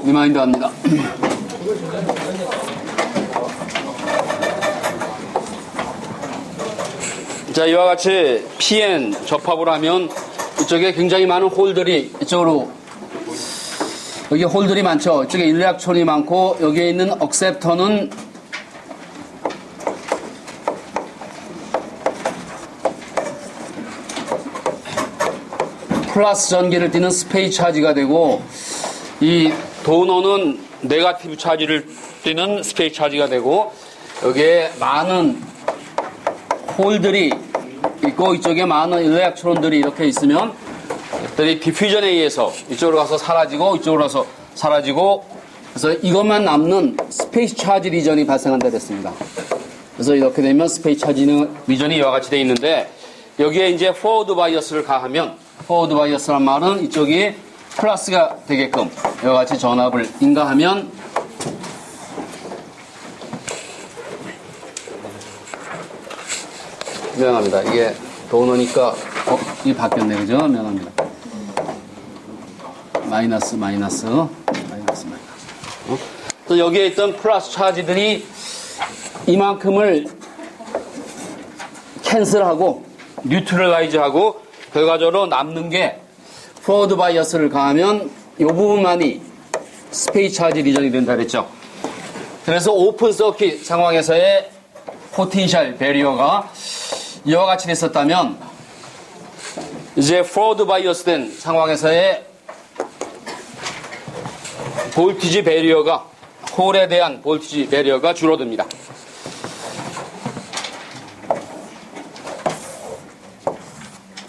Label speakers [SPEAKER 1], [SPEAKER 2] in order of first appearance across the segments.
[SPEAKER 1] 리마인드 합니다. 자, 이와 같이 PN 접합을 하면 이쪽에 굉장히 많은 홀들이 이쪽으로, 여기 홀들이 많죠. 이쪽에 일렉트론이 많고 여기에 있는 억셉터는 플러스 전기를 띠는 스페이스 차지가 되고, 이 도너는 네거티브 차지를 띠는 스페이스 차지가 되고, 여기에 많은 홀들이 있고 이쪽에 많은 일렉트론들이 이렇게 있으면 이들이 디퓨전에 의해서 이쪽으로 가서 사라지고 이쪽으로 가서 사라지고, 그래서 이것만 남는 스페이스 차지 리전이 발생한다 됐습니다. 그래서 이렇게 되면 스페이스 차지 리전이 이와 같이 되어 있는데, 여기에 이제 포워드 바이어스를 가하면, 포워드 바이어스란 말은 이쪽이 플러스가 되게끔 이와 같이 전압을 인가하면 미안합니다. 이게 도너니까 이 바뀌었네, 그죠? 미안합니다. 마이너스. 또 여기에 있던 플러스 차지들이 이만큼을 캔슬하고 뉴트럴라이즈하고 결과적으로 남는 게 포워드 바이어스를 가하면 이 부분만이 스페이스 차지 리전이 된다 그랬죠. 그래서 오픈 서킷 상황에서의 포텐셜 베리어가 이와 같이 됐었다면, 이제 포워드 바이어스 된 상황에서의 볼티지 베리어가, 홀에 대한 볼티지 베리어가 줄어듭니다.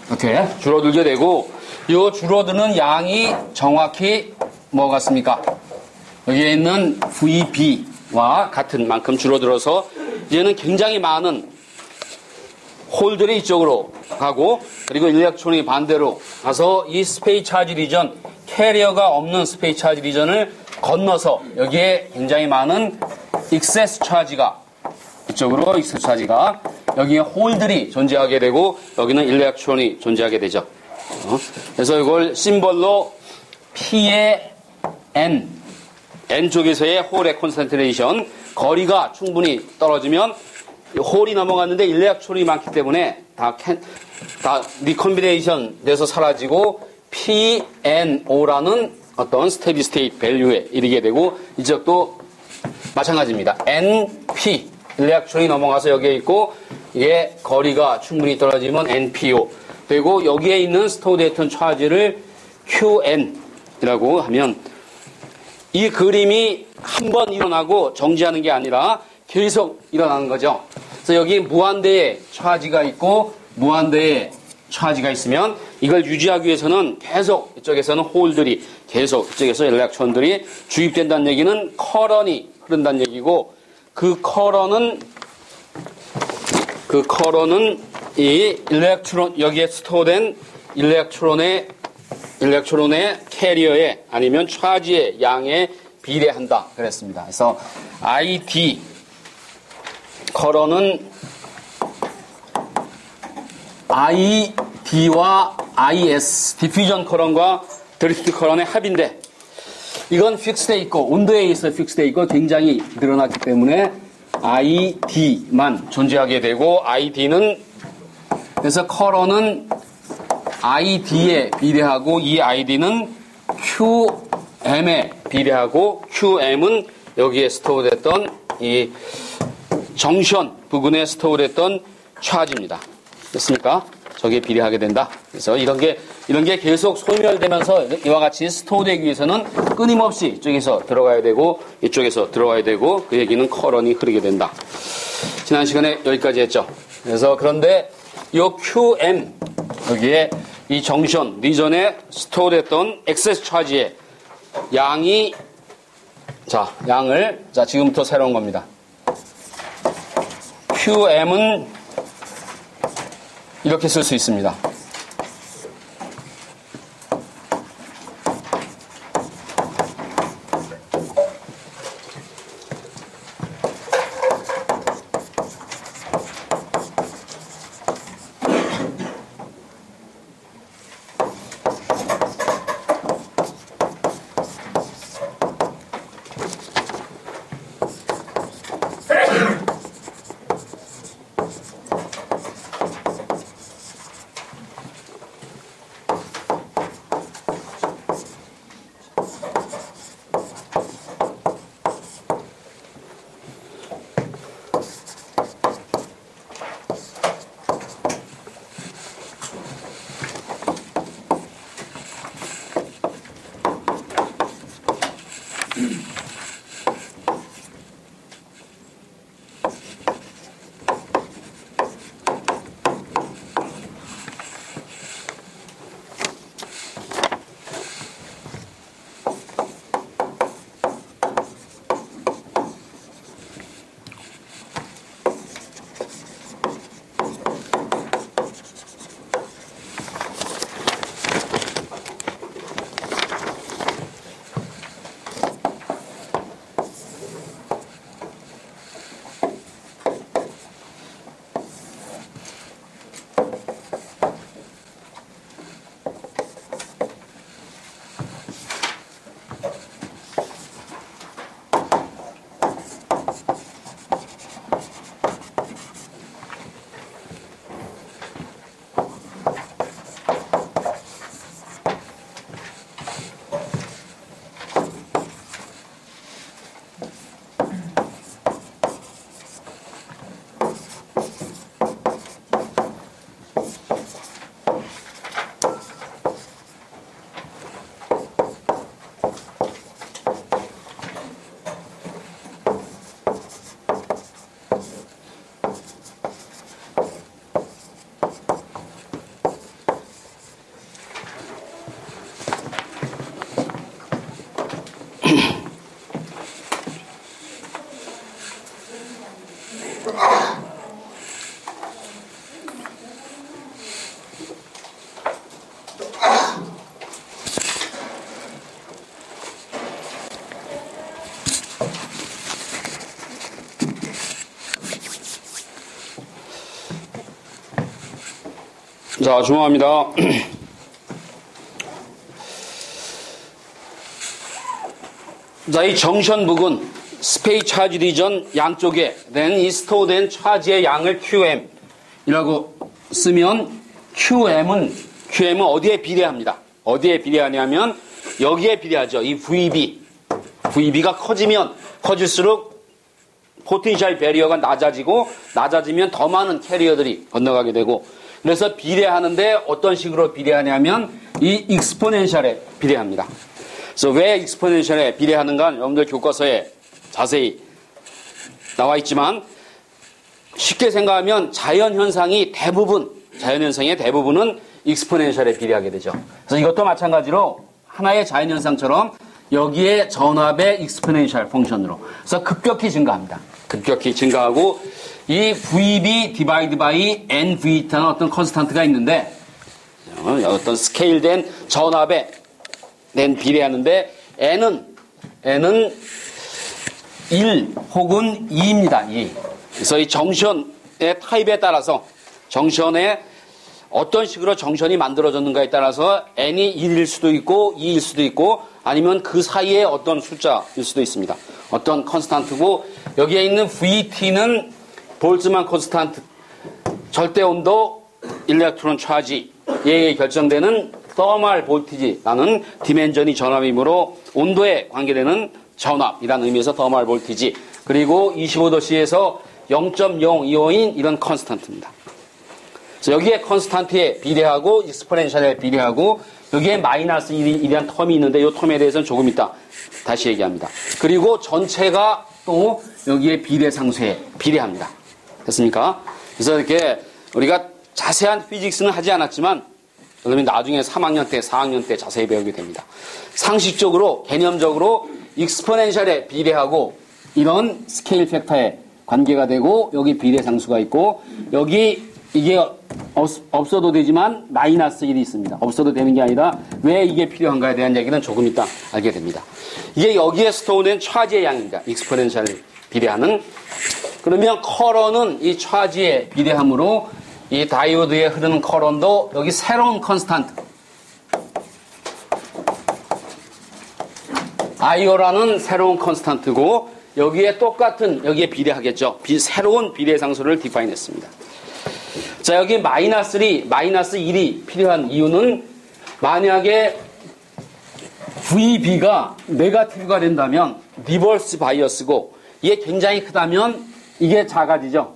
[SPEAKER 1] 이렇게 줄어들게 되고, 이 줄어드는 양이 정확히 뭐 같습니까? 여기에 있는 VB와 같은 만큼 줄어들어서 이제는 굉장히 많은 홀들이 이쪽으로 가고, 그리고 일렉트론이 반대로 가서 이 스페이스 차지 리전, 캐리어가 없는 스페이스 차지 리전을 건너서 여기에 굉장히 많은 익세스 차지가, 이쪽으로 익세스 차지가, 여기에 홀들이 존재하게 되고 여기는 일렉트론이 존재하게 되죠. 그래서 이걸 심벌로 P의 N 쪽에서의 홀의 콘센트레이션, 거리가 충분히 떨어지면 홀이 넘어갔는데 일렉트론이 많기 때문에 다 리컴비네이션 돼서 사라지고 PNO라는 어떤 스테디 스테이트 밸류에 이르게 되고, 이쪽도 마찬가지입니다. NP, 일렉트론이 넘어가서 여기에 있고, 이게 거리가 충분히 떨어지면 NPO, 그리고 여기에 있는 스토어됐던 차지를 QN이라고 하면, 이 그림이 한 번 일어나고 정지하는 게 아니라 계속 일어나는 거죠. 그래서 여기 무한대의 차지가 있고 무한대의 차지가 있으면 이걸 유지하기 위해서는 계속 이쪽에서는 홀들이 계속 이쪽에서 일렉트론들이 주입된다는 얘기는 커런이 흐른다는 얘기고, 그 커런은 이 일렉트론, 여기에 스토어된 일렉트론의 캐리어에 아니면 차지의 양에 비례한다 그랬습니다. 그래서 ID 커런은 ID와 IS, 디퓨전 커런과 드리프트 커런의 합인데, 이건 픽스되어 있고 온도에 의해서 픽스되어 있고 굉장히 늘어났기 때문에 ID만 존재하게 되고, ID는 그래서 커런은 ID에 비례하고 이 ID는 QM에 비례하고, QM은 여기에 스토어됐던 이 정션 부근에 스토어됐던 차지입니다. 됐습니까? 저기에 비례하게 된다. 그래서 이런 게 계속 소멸되면서 이와 같이 스토어되기 위해서는 끊임없이 이쪽에서 들어가야 되고 이쪽에서 들어가야 되고, 그 얘기는 커런이 흐르게 된다. 지난 시간에 여기까지 했죠. 그래서 그런데 이 QM, 여기에 이 정션 리전에 스토어됐던 액세스 차지의 양이, 양을 지금부터 새로운 겁니다. QM은 이렇게 쓸 수 있습니다. 자, 중요합니다. 자, 이 정션 부근, 스페이스 차지 리전 양쪽에 이 스토어된 차지의 양을 QM이라고 쓰면 QM은 어디에 비례합니다. 어디에 비례하냐면 여기에 비례하죠. 이 VB가 커지면 커질수록 포텐셜 배리어가 낮아지면 더 많은 캐리어들이 건너가게 되고, 그래서 비례하는데 어떤 식으로 비례하냐면 이 익스포넨셜에 비례합니다. 그래서 왜 익스포넨셜에 비례하는가 여러분들 교과서에 자세히 나와 있지만, 쉽게 생각하면 자연현상의 대부분은 익스포넨셜에 비례하게 되죠. 그래서 이것도 마찬가지로 하나의 자연현상처럼 여기에 전압의 익스포넨셜 펑션으로, 그래서 급격히 증가합니다. 급격히 증가하고, 이 VB 디바이드 바이 NV라는 어떤 컨스탄트가 있는데, 어떤 스케일된 전압에 비례하는데, N은 1 혹은 2입니다. 2. 그래서 이 정션의 타입에 따라서, 정션의 어떤 식으로 정션이 만들어졌는가에 따라서 N이 1일 수도 있고 2일 수도 있고, 아니면 그 사이에 어떤 숫자일 수도 있습니다. 어떤 컨스탄트고, 여기에 있는 VT는 볼츠만 컨스탄트, 절대온도 일렉트론 차지에 결정되는 터멀 볼티지라는 디멘전이 전압이므로 온도에 관계되는 전압이라는 의미에서 터멀 볼티지, 그리고 25도씨에서 0.025인 이런 컨스탄트입니다. 그래서 여기에 컨스탄트에 비례하고 익스포넨셜에 비례하고, 여기에 마이너스 1이라는 텀이 있는데 이 텀에 대해서는 조금 이따 다시 얘기합니다. 그리고 전체가 또 여기에 비례상수에 비례합니다. 됐습니까? 그래서 이렇게 우리가 자세한 피직스는 하지 않았지만, 그러면 나중에 3학년 때, 4학년 때 자세히 배우게 됩니다. 상식적으로, 개념적으로 익스포넨셜에 비례하고 이런 스케일 팩터에 관계가 되고, 여기 비례상수가 있고, 여기 이게 없어도 되지만 마이너스 1이 있습니다. 없어도 되는 게 아니라 왜 이게 필요한가에 대한 얘기는 조금 이따 알게 됩니다. 이게 여기에 스토어된 차지의 양입니다. 익스포넨셜에 비례하는. 그러면 커런은 이 차지에 비례하므로 이 다이오드에 흐르는 커런도 여기 새로운 컨스탄트 IO라는 새로운 컨스탄트고, 여기에 똑같은, 여기에 비례하겠죠. 새로운 비례상수를 디파인했습니다. 자, 여기 마이너스 1이 필요한 이유는, 만약에 VB가 네거티브가 된다면 리버스 바이어스고, 이게 굉장히 크다면 이게 작아지죠.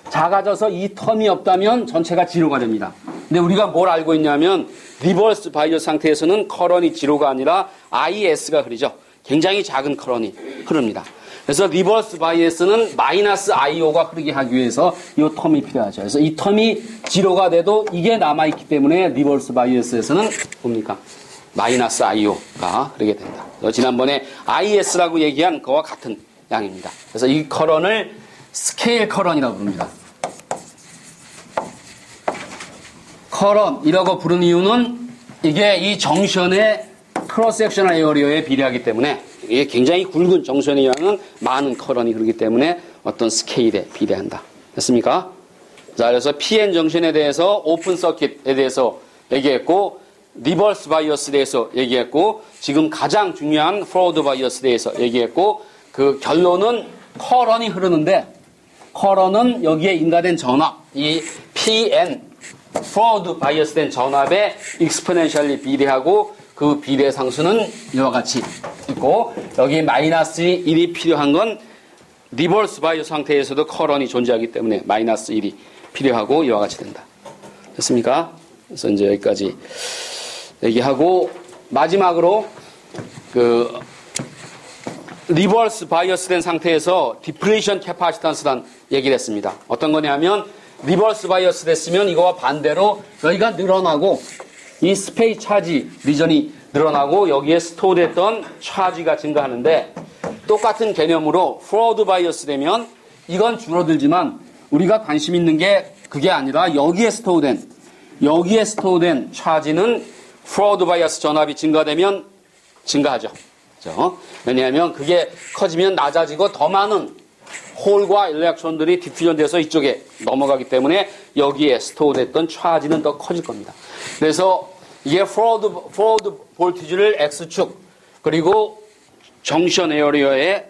[SPEAKER 1] 작아져서 이 텀이 없다면 전체가 지로가 됩니다. 근데 우리가 뭘 알고 있냐면, 리버스 바이어스 상태에서는 커런이 지로가 아니라 IS가 흐르죠. 굉장히 작은 커런이 흐릅니다. 그래서 리버스 바이어스는 마이너스 IO가 흐르게 하기 위해서 이 텀이 필요하죠. 그래서 이 텀이 지로가 돼도 이게 남아있기 때문에 리버스 바이어스에서는 뭡니까? 마이너스 IO가 흐르게 된다. 지난번에 IS라고 얘기한 거와 같은 양입니다. 그래서 이 커런을 스케일 커런이라고 부릅니다. 커런이라고 부르는 이유는 이게 이 정션의 크로스 섹셔널 에어리어에 비례하기 때문에, 이게 굉장히 굵은 정션의 양은 많은 커런이 흐르기 때문에 어떤 스케일에 비례한다. 됐습니까? 자, 그래서 PN 정션에 대해서, 오픈 서킷에 대해서 얘기했고, 리버스 바이어스에 대해서 얘기했고, 지금 가장 중요한 포워드 바이어스에 대해서 얘기했고, 그 결론은 커런이 흐르는데, 커런은 여기에 인가된 전압, 이 PN, 포워드 바이어스 된 전압에 익스포넨셜리 비례하고, 그 비례 상수는 이와 같이 있고, 여기 마이너스 1이 필요한 건 리버스 바이어스 상태에서도 커런이 존재하기 때문에 마이너스 1이 필요하고 이와 같이 된다. 됐습니까? 그래서 이제 여기까지 얘기하고, 마지막으로 그 리버스 바이어스 된 상태에서 디플레이션 캐파시턴스란 얘기를 했습니다. 어떤 거냐면, 리버스 바이어스 됐으면 이거와 반대로 여기가 늘어나고, 이 스페이스 차지 리전이 늘어나고, 여기에 스토어됐던 차지가 증가하는데, 똑같은 개념으로 포워드 바이어스 되면 이건 줄어들지만, 우리가 관심 있는 게 그게 아니라 여기에 스토어된 차지는 포워드 바이어스 전압이 증가되면 증가하죠. 그렇죠? 왜냐하면 그게 커지면 낮아지고 더 많은 홀과 일렉트론들이 디퓨전돼서 이쪽에 넘어가기 때문에 여기에 스토어됐던 차지는 더 커질 겁니다. 그래서 이게 포워드 볼티지를 X축 그리고 정션 에어리어에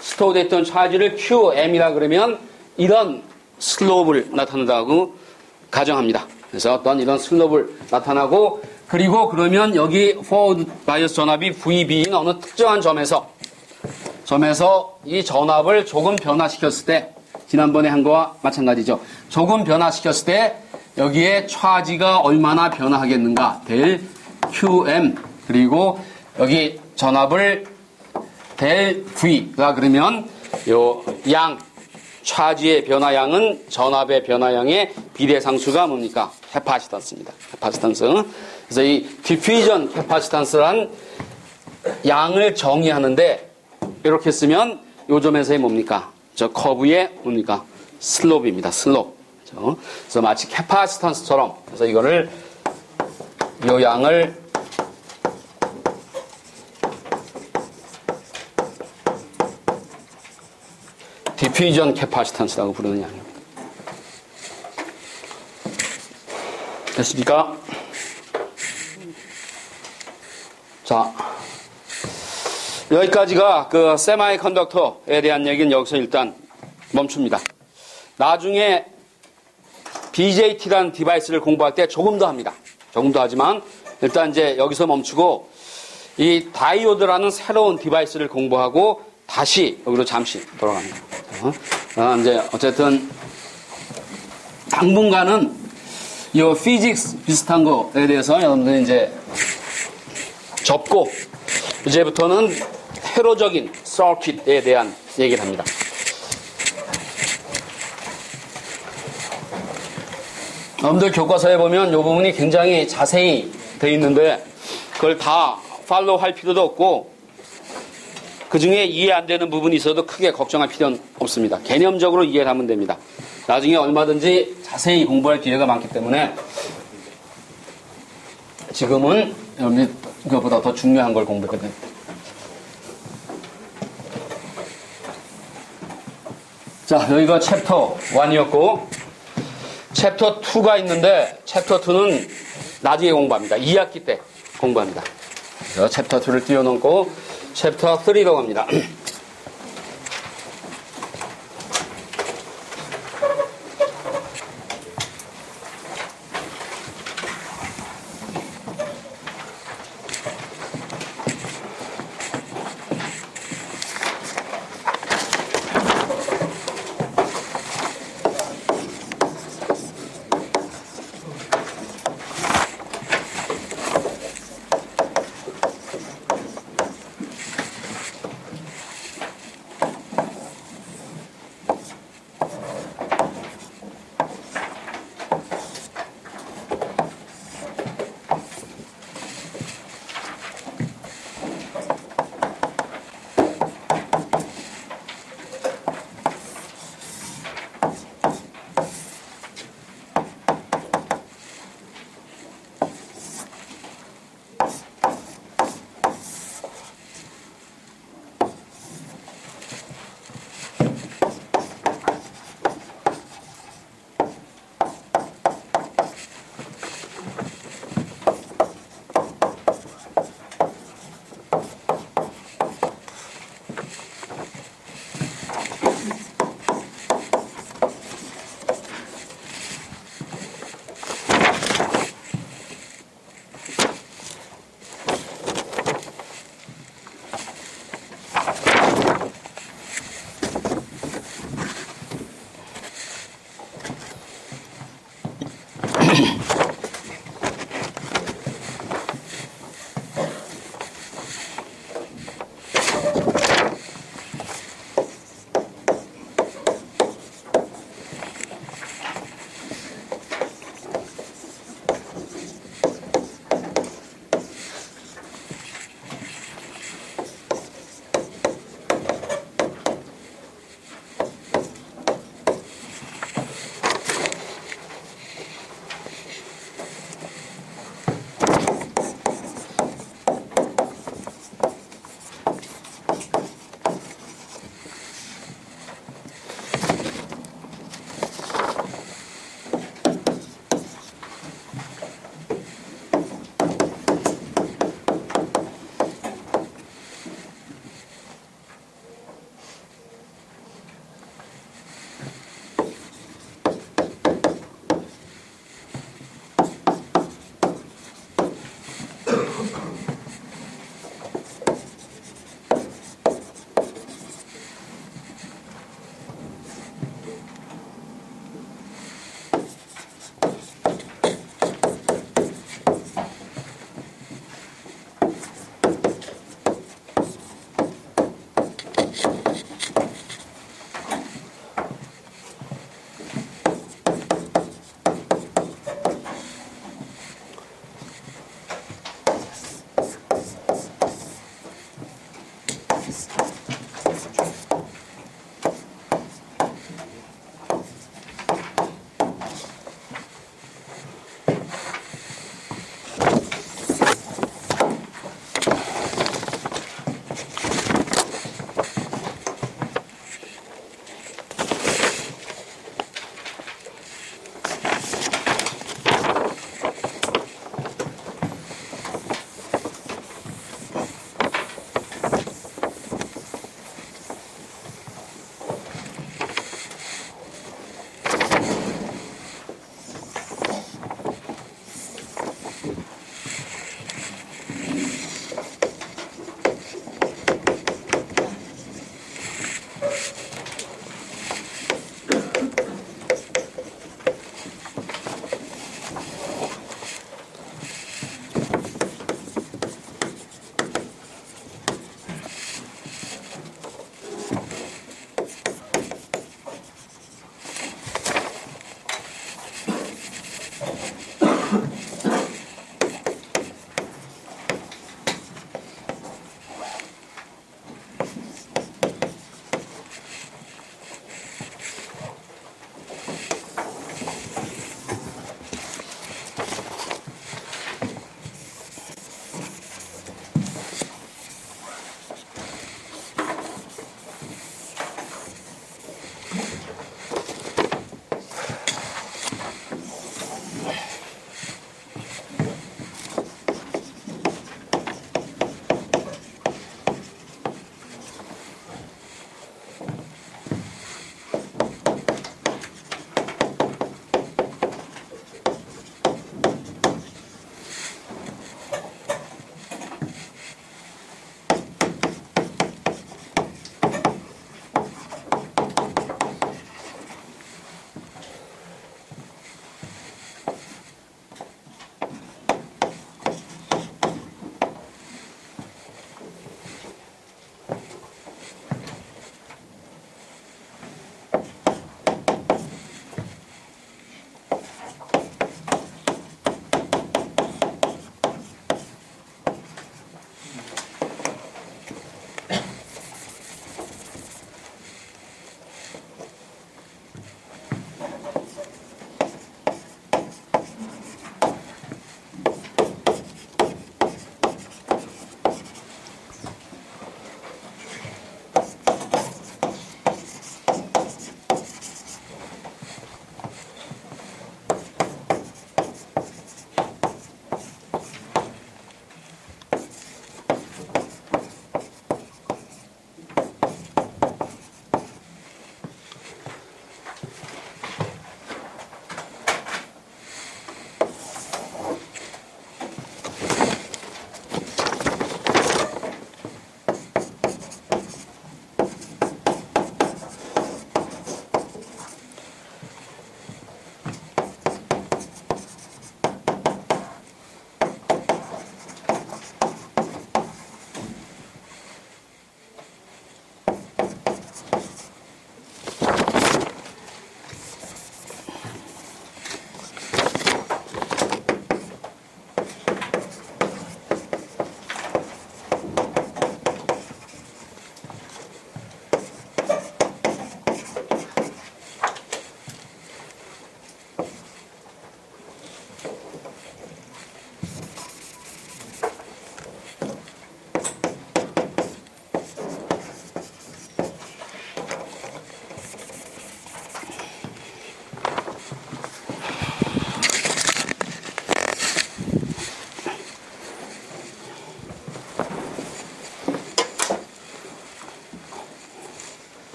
[SPEAKER 1] 스토어됐던 차지를 QM이라 그러면 이런 슬롭을 나타낸다고 가정합니다. 그래서 어떤 이런 슬롭을 나타나고 그리고 그러면 여기 포워드 바이어스 전압이 VB인 어느 특정한 점에서 이 전압을 조금 변화시켰을 때 지난번에 한 거와 마찬가지죠. 조금 변화시켰을 때 여기에 차지가 얼마나 변화하겠는가 델 QM 그리고 여기 전압을 델 V가 그러면 요 양 차지의 변화량은 전압의 변화량의 비례상수가 뭡니까? 캐파시턴스입니다. 캐파시턴스. 그래서 이 디퓨전 캐파시턴스란 양을 정의하는데 이렇게 쓰면 요 점에서의 뭡니까? 저 커브의 뭡니까? 슬롭입니다. 슬롭. 그래서 마치 캐파시턴스처럼 그래서 이거를 요 양을 디퓨전 캐파시턴스라고 부르는 양입니다. 됐습니까? 자, 여기까지가 그 세마이 컨덕터에 대한 얘기는 여기서 일단 멈춥니다. 나중에 BJT라는 디바이스를 공부할 때 조금 더 합니다. 조금 더 하지만 일단 이제 여기서 멈추고 이 다이오드라는 새로운 디바이스를 공부하고 다시 여기로 잠시 돌아갑니다. 이제 어쨌든 당분간은 이 피직스 비슷한 거에 대해서 여러분들 이제 접고 이제부터는 회로적인 서킷에 대한 얘기를 합니다. 여러분들 교과서에 보면 이 부분이 굉장히 자세히 되어 있는데 그걸 다 팔로우 할 필요도 없고 그 중에 이해 안 되는 부분이 있어도 크게 걱정할 필요는 없습니다. 개념적으로 이해를 하면 됩니다. 나중에 얼마든지 자세히 공부할 기회가 많기 때문에 지금은 여러분이 그것보다 더 중요한 걸 공부해야 됩니다. 자, 여기가 챕터 1이었고 챕터 2가 있는데 챕터 2는 나중에 공부합니다. 2학기 때 공부합니다. 그래서 챕터 2를 띄워놓고 챕터 3로 갑니다.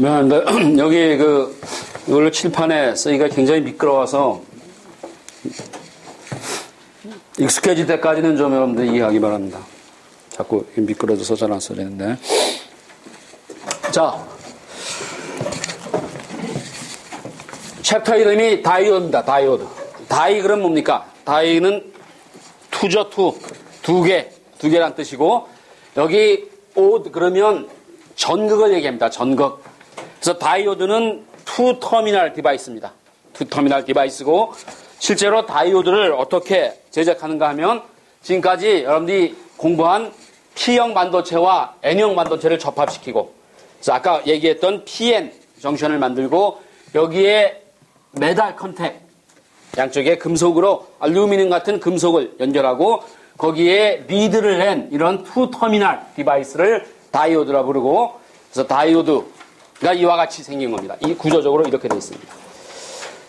[SPEAKER 1] 미안한데, 여기 이걸로 칠판에 쓰기가 굉장히 미끄러워서, 익숙해질 때까지는 좀 여러분들 이해하기 바랍니다. 자꾸 미끄러져서 잘 안 써지는데. 자, 챕터 이름이 다이오드입니다. 다이오드. 다이 그럼 뭡니까? 다이는 투죠, 투. 두 개란 뜻이고, 여기 오드 그러면 전극을 얘기합니다. 전극. 그래서 다이오드는 투 터미널 디바이스입니다. 투 터미널 디바이스고, 실제로 다이오드를 어떻게 제작하는가 하면, 지금까지 여러분들이 공부한 P형 반도체와 N형 반도체를 접합시키고, 그래서 아까 얘기했던 PN 정션을 만들고, 여기에 메탈 컨택, 양쪽에 금속으로 알루미늄 같은 금속을 연결하고, 거기에 리드를 낸 이런 투 터미널 디바이스를 다이오드라 부르고, 그래서 다이오드가 이와 같이 생긴 겁니다. 이 구조적으로 이렇게 되어 있습니다.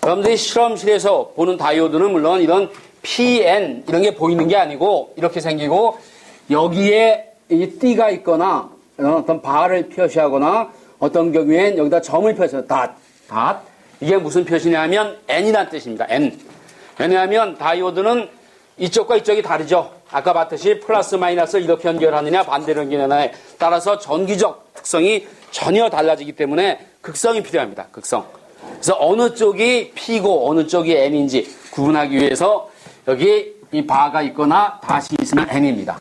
[SPEAKER 1] 여러분들이 실험실에서 보는 다이오드는 물론 이런 PN 이런 게 보이는 게 아니고 이렇게 생기고, 여기에 이 띠가 있거나 어떤 바를 표시하거나 어떤 경우엔 여기다 점을 표시해서 닷. 이게 무슨 표시냐면 N이라는 뜻입니다. N. 왜냐하면 다이오드는 이쪽과 이쪽이 다르죠. 아까 봤듯이 플러스 마이너스를 이렇게 연결하느냐 반대로 연결하느냐에 따라서 전기적 특성이 전혀 달라지기 때문에 극성이 필요합니다. 극성. 그래서 어느 쪽이 P고 어느 쪽이 N인지 구분하기 위해서 여기 이 바가 있거나 닷이 있으면 N입니다.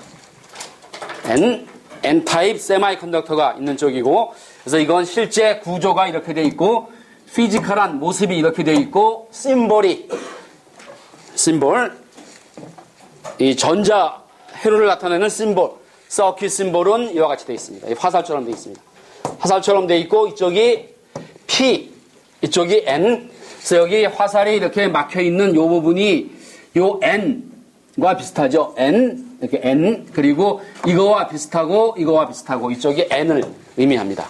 [SPEAKER 1] N-타입 세마이컨덕터가 있는 쪽이고, 그래서 이건 실제 구조가 이렇게 돼 있고, 피지컬한 모습이 이렇게 돼 있고, 심볼, 이 전자 회로를 나타내는 심볼, 서킷 심볼은 이와 같이 돼 있습니다. 화살처럼 돼 있습니다. 화살처럼 돼 있고, 이쪽이 P, 이쪽이 N. 그래서 여기 화살이 이렇게 막혀 있는 요 부분이 요 N과 비슷하죠. N, 이렇게 N. 그리고 이거와 비슷하고, 이쪽이 N을 의미합니다.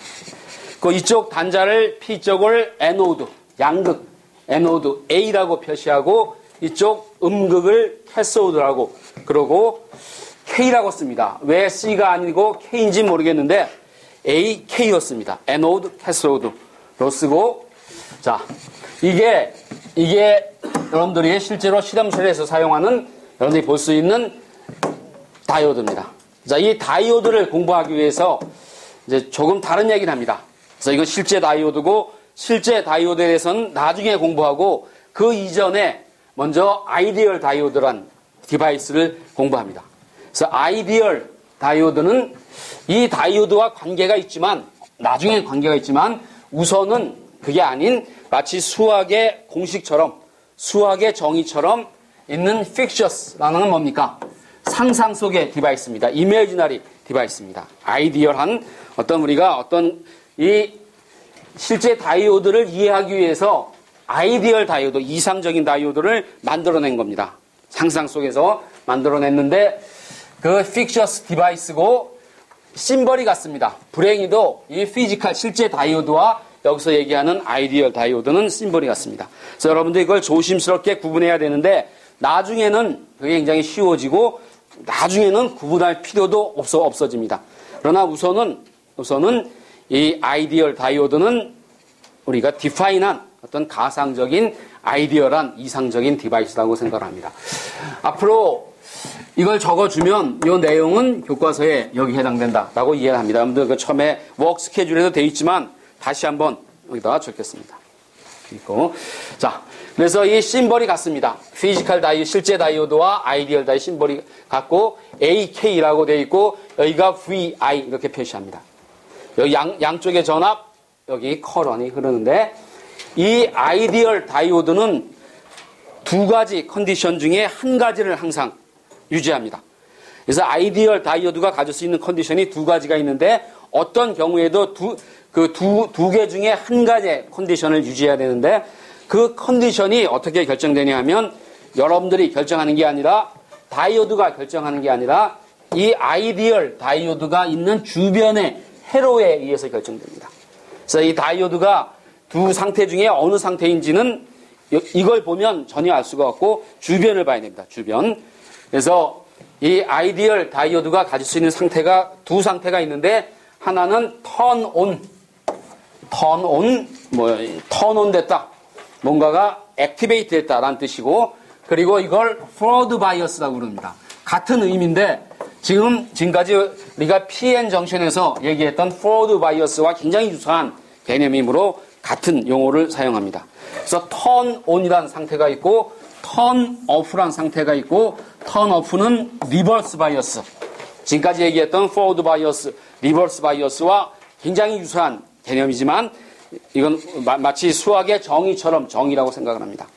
[SPEAKER 1] 그 이쪽 단자를 P쪽을 애노드, 양극, 애노드 A라고 표시하고, 이쪽 음극을 캐소드라고 그러고 K라고 씁니다. 왜 C가 아니고 K인지 모르겠는데 A, K였습니다. 애노드, 캐소드로 쓰고, 자, 이게 여러분들이 실제로 실험실에서 사용하는 여러분들이 볼 수 있는 다이오드입니다. 자, 이 다이오드를 공부하기 위해서 이제 조금 다른 얘기를 합니다. 그래서 이건 실제 다이오드고, 실제 다이오드에 대해서는 나중에 공부하고, 그 이전에 먼저 아이디얼 다이오드란 디바이스를 공부합니다. 그래서 아이디얼 다이오드는 이 다이오드와 관계가 있지만, 나중에 관계가 있지만, 우선은 그게 아닌 마치 수학의 공식처럼, 수학의 정의처럼 있는 픽셔스라는 건 뭡니까? 상상 속의 디바이스입니다. 이미지너리 디바이스입니다. 아이디얼한 우리가 이 실제 다이오드를 이해하기 위해서 아이디얼 다이오드, 이상적인 다이오드를 만들어낸 겁니다. 상상 속에서 만들어냈는데 그 픽셔스 디바이스고 심벌이 같습니다. 불행히도 이 피지컬 실제 다이오드와 여기서 얘기하는 아이디얼 다이오드는 심벌이 같습니다. 그래서 여러분들 이걸 조심스럽게 구분해야 되는데 나중에는 그게 굉장히 쉬워지고 나중에는 구분할 필요도 없어집니다. 그러나 우선은 이 아이디얼 다이오드는 우리가 디파인한 어떤 가상적인 아이디얼한 이상적인 디바이스라고 생각을 합니다. 앞으로 이걸 적어주면 이 내용은 교과서에 여기 해당된다라고 이해를 합니다. 여러분들 그 처음에 워크 스케줄에도 되어 있지만 다시 한번 여기다가 적겠습니다. 그리고 자, 그래서 이 심벌이 같습니다. 피지컬 다이오드, 실제 다이오드와 아이디얼 다이오드 심벌이 같고 AK라고 되어 있고 여기가 VI 이렇게 표시합니다. 여기 양쪽의 전압, 여기 커런이 흐르는데 이 아이디얼 다이오드는 두 가지 컨디션 중에 한 가지를 항상 유지합니다. 그래서 아이디얼 다이오드가 가질 수 있는 컨디션이 두 가지가 있는데 어떤 경우에도 두 개 중에 한 가지의 컨디션을 유지해야 되는데 그 컨디션이 어떻게 결정되냐 하면 여러분들이 결정하는 게 아니라 다이오드가 결정하는 게 아니라 이 아이디얼 다이오드가 있는 주변의 회로에 의해서 결정됩니다. 그래서 이 다이오드가 두 상태 중에 어느 상태인지는 이걸 보면 전혀 알 수가 없고 주변을 봐야 됩니다. 주변. 그래서 이 아이디얼 다이오드가 가질 수 있는 상태가 두 상태가 있는데 하나는 턴 온, turn on 됐다. 뭔가가 activate 됐다라는 뜻이고, 그리고 이걸 forward bias라고 그럽니다. 같은 의미인데, 지금까지 우리가 PN 정션에서 얘기했던 forward bias와 굉장히 유사한 개념이므로 같은 용어를 사용합니다. 그래서 turn on이라는 상태가 있고, turn off라는 상태가 있고, turn off는 reverse bias. 지금까지 얘기했던 forward bias, reverse bias와 굉장히 유사한 개념이지만, 이건 마치 수학의 정의처럼 정의라고 생각을 합니다.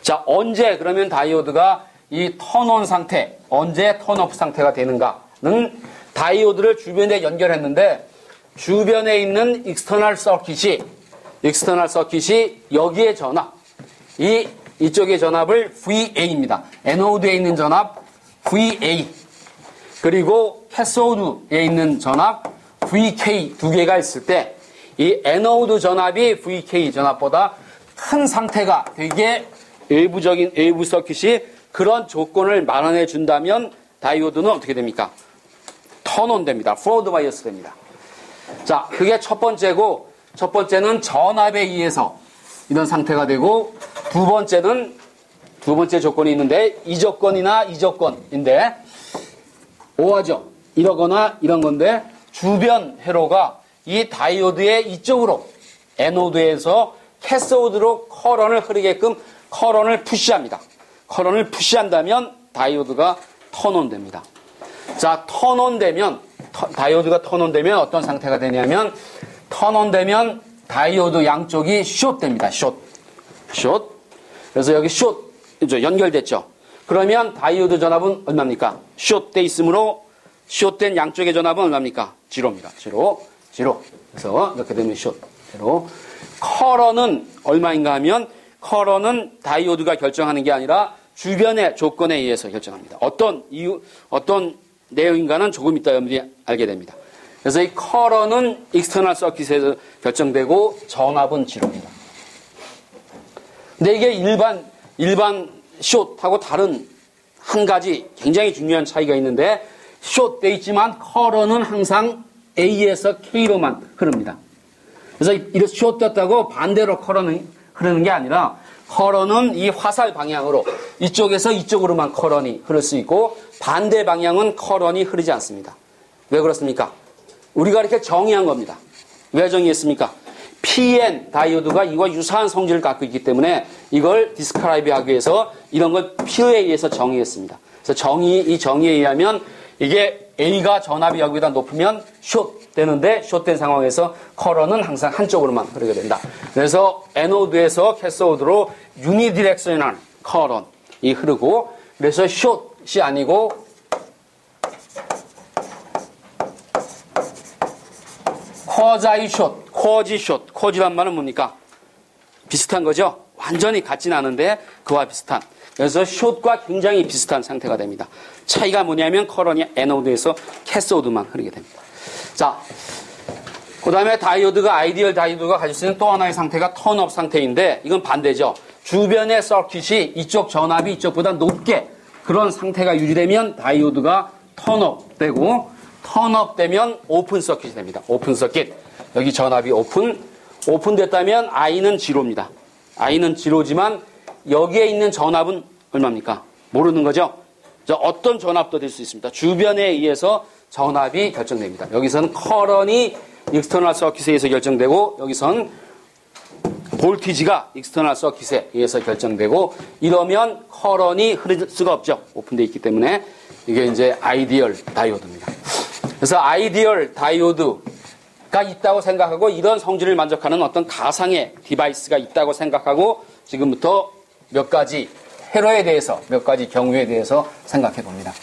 [SPEAKER 1] 자, 언제 그러면 다이오드가 이 턴온 상태, 언제 턴오프 상태가 되는가는 다이오드를 주변에 연결했는데 주변에 있는 익스터널 서킷이 여기에 전압, 이쪽의 전압을 VA입니다. 에노드에 있는 전압 VA, 그리고 캐소드에 있는 전압 VK 두 개가 있을 때 이 에노드 전압이 VK 전압보다 큰 상태가 되게 외부 서킷이 그런 조건을 마련해 준다면 다이오드는 어떻게 됩니까? 턴온 됩니다. 포워드 바이어스 됩니다. 자, 그게 첫 번째고, 첫 번째는 전압에 의해서 이런 상태가 되고, 두 번째 조건이 있는데, 이 조건이나 이 조건인데, 오하죠. 이러거나 이런 건데, 주변 회로가 이 다이오드의 이쪽으로, 에노드에서 캐소드로 커런을 흐르게끔 커런을 푸시합니다. 커런을 푸시한다면 다이오드가 턴온 됩니다. 자, 턴온 되면, 다이오드가 턴온 되면 어떤 상태가 되냐면, 턴온 되면 다이오드 양쪽이 숏 됩니다. 숏. 그래서 여기 숏, 연결됐죠. 그러면 다이오드 전압은 얼마입니까? 숏돼 있으므로 숏된 양쪽의 전압은 얼마입니까? 제로입니다. 제로. 그래서 이렇게 되면 숏. 제로. 커런은 얼마인가 하면, 커런은 다이오드가 결정하는 게 아니라 주변의 조건에 의해서 결정합니다. 어떤 내용인가는 조금 이따 여러분들이 알게 됩니다. 그래서 이 커런은 익스터널 서킷에서 결정되고 전압은 제로입니다. 근데 이게 일반 숏하고 다른 한 가지 굉장히 중요한 차이가 있는데, 숏돼 있지만 커런은 항상 A에서 K로만 흐릅니다. 그래서 이렇게 숏 떴다고 반대로 커런은 흐르는 게 아니라, 커런은 이 화살 방향으로 이쪽에서 이쪽으로만 커런이 흐를 수 있고, 반대 방향은 커런이 흐르지 않습니다. 왜 그렇습니까? 우리가 이렇게 정의한 겁니다. 왜 정의했습니까? PN 다이오드가 이와 유사한 성질을 갖고 있기 때문에 이걸 디스크라이브 하기 위해서 이런 걸 P에 의해서 정의했습니다. 그래서 이 정의에 의하면 이게 A가 전압이 여기보다 높으면 숏 되는데, 숏된 상황에서 커런은 항상 한쪽으로만 흐르게 된다. 그래서 에노드에서 캐소드로 유니디렉셔널 커런이 흐르고, 그래서 숏이 아니고 쿼지 숏. 쿼지란 말은 뭡니까? 비슷한 거죠? 완전히 같진 않은데 그와 비슷한. 그래서 숏과 굉장히 비슷한 상태가 됩니다. 차이가 뭐냐면 커런이 에노드에서 캐소드만 흐르게 됩니다. 자, 그 다음에 아이디얼 다이오드가 가질 수 있는 또 하나의 상태가 턴업 상태인데, 이건 반대죠. 주변의 서킷이 이쪽 전압이 이쪽보다 높게 그런 상태가 유지되면 다이오드가 턴업 되고, 턴업 되면 오픈 서킷이 됩니다. 오픈 서킷. 여기 전압이 오픈됐다면 I는 제로입니다. I는 제로지만 여기에 있는 전압은 얼마입니까? 모르는 거죠? 어떤 전압도 될 수 있습니다. 주변에 의해서 전압이 결정됩니다. 여기서는 커런이 익스터널 서킷에 의해서 결정되고, 여기선 볼티지가 익스터널 서킷에 의해서 결정되고, 이러면 커런이 흐를 수가 없죠. 오픈되어 있기 때문에. 이게 이제 아이디얼 다이오드입니다. 그래서 아이디얼 다이오드가 있다고 생각하고, 이런 성질을 만족하는 어떤 가상의 디바이스가 있다고 생각하고, 지금부터 몇 가지 회로에 대해서, 몇 가지 경우에 대해서 생각해 봅니다.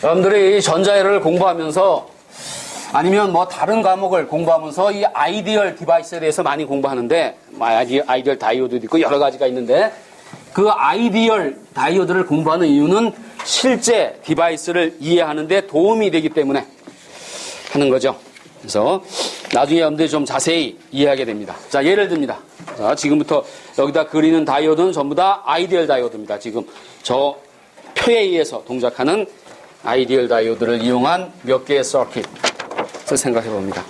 [SPEAKER 1] 여러분들이 전자회로를 공부하면서, 아니면 뭐 다른 과목을 공부하면서 이 아이디얼 디바이스에 대해서 많이 공부하는데, 아이디얼 다이오드도 있고 여러 가지가 있는데, 그 아이디얼 다이오드를 공부하는 이유는 실제 디바이스를 이해하는 데 도움이 되기 때문에 하는 거죠. 그래서 나중에 여러분들이 좀 자세히 이해하게 됩니다. 자, 예를 듭니다. 자, 지금부터 여기다 그리는 다이오드는 전부 다 아이디얼 다이오드입니다. 지금 저 표에 의해서 동작하는 아이디얼 다이오드를 이용한 몇 개의 서킷을 생각해 봅니다.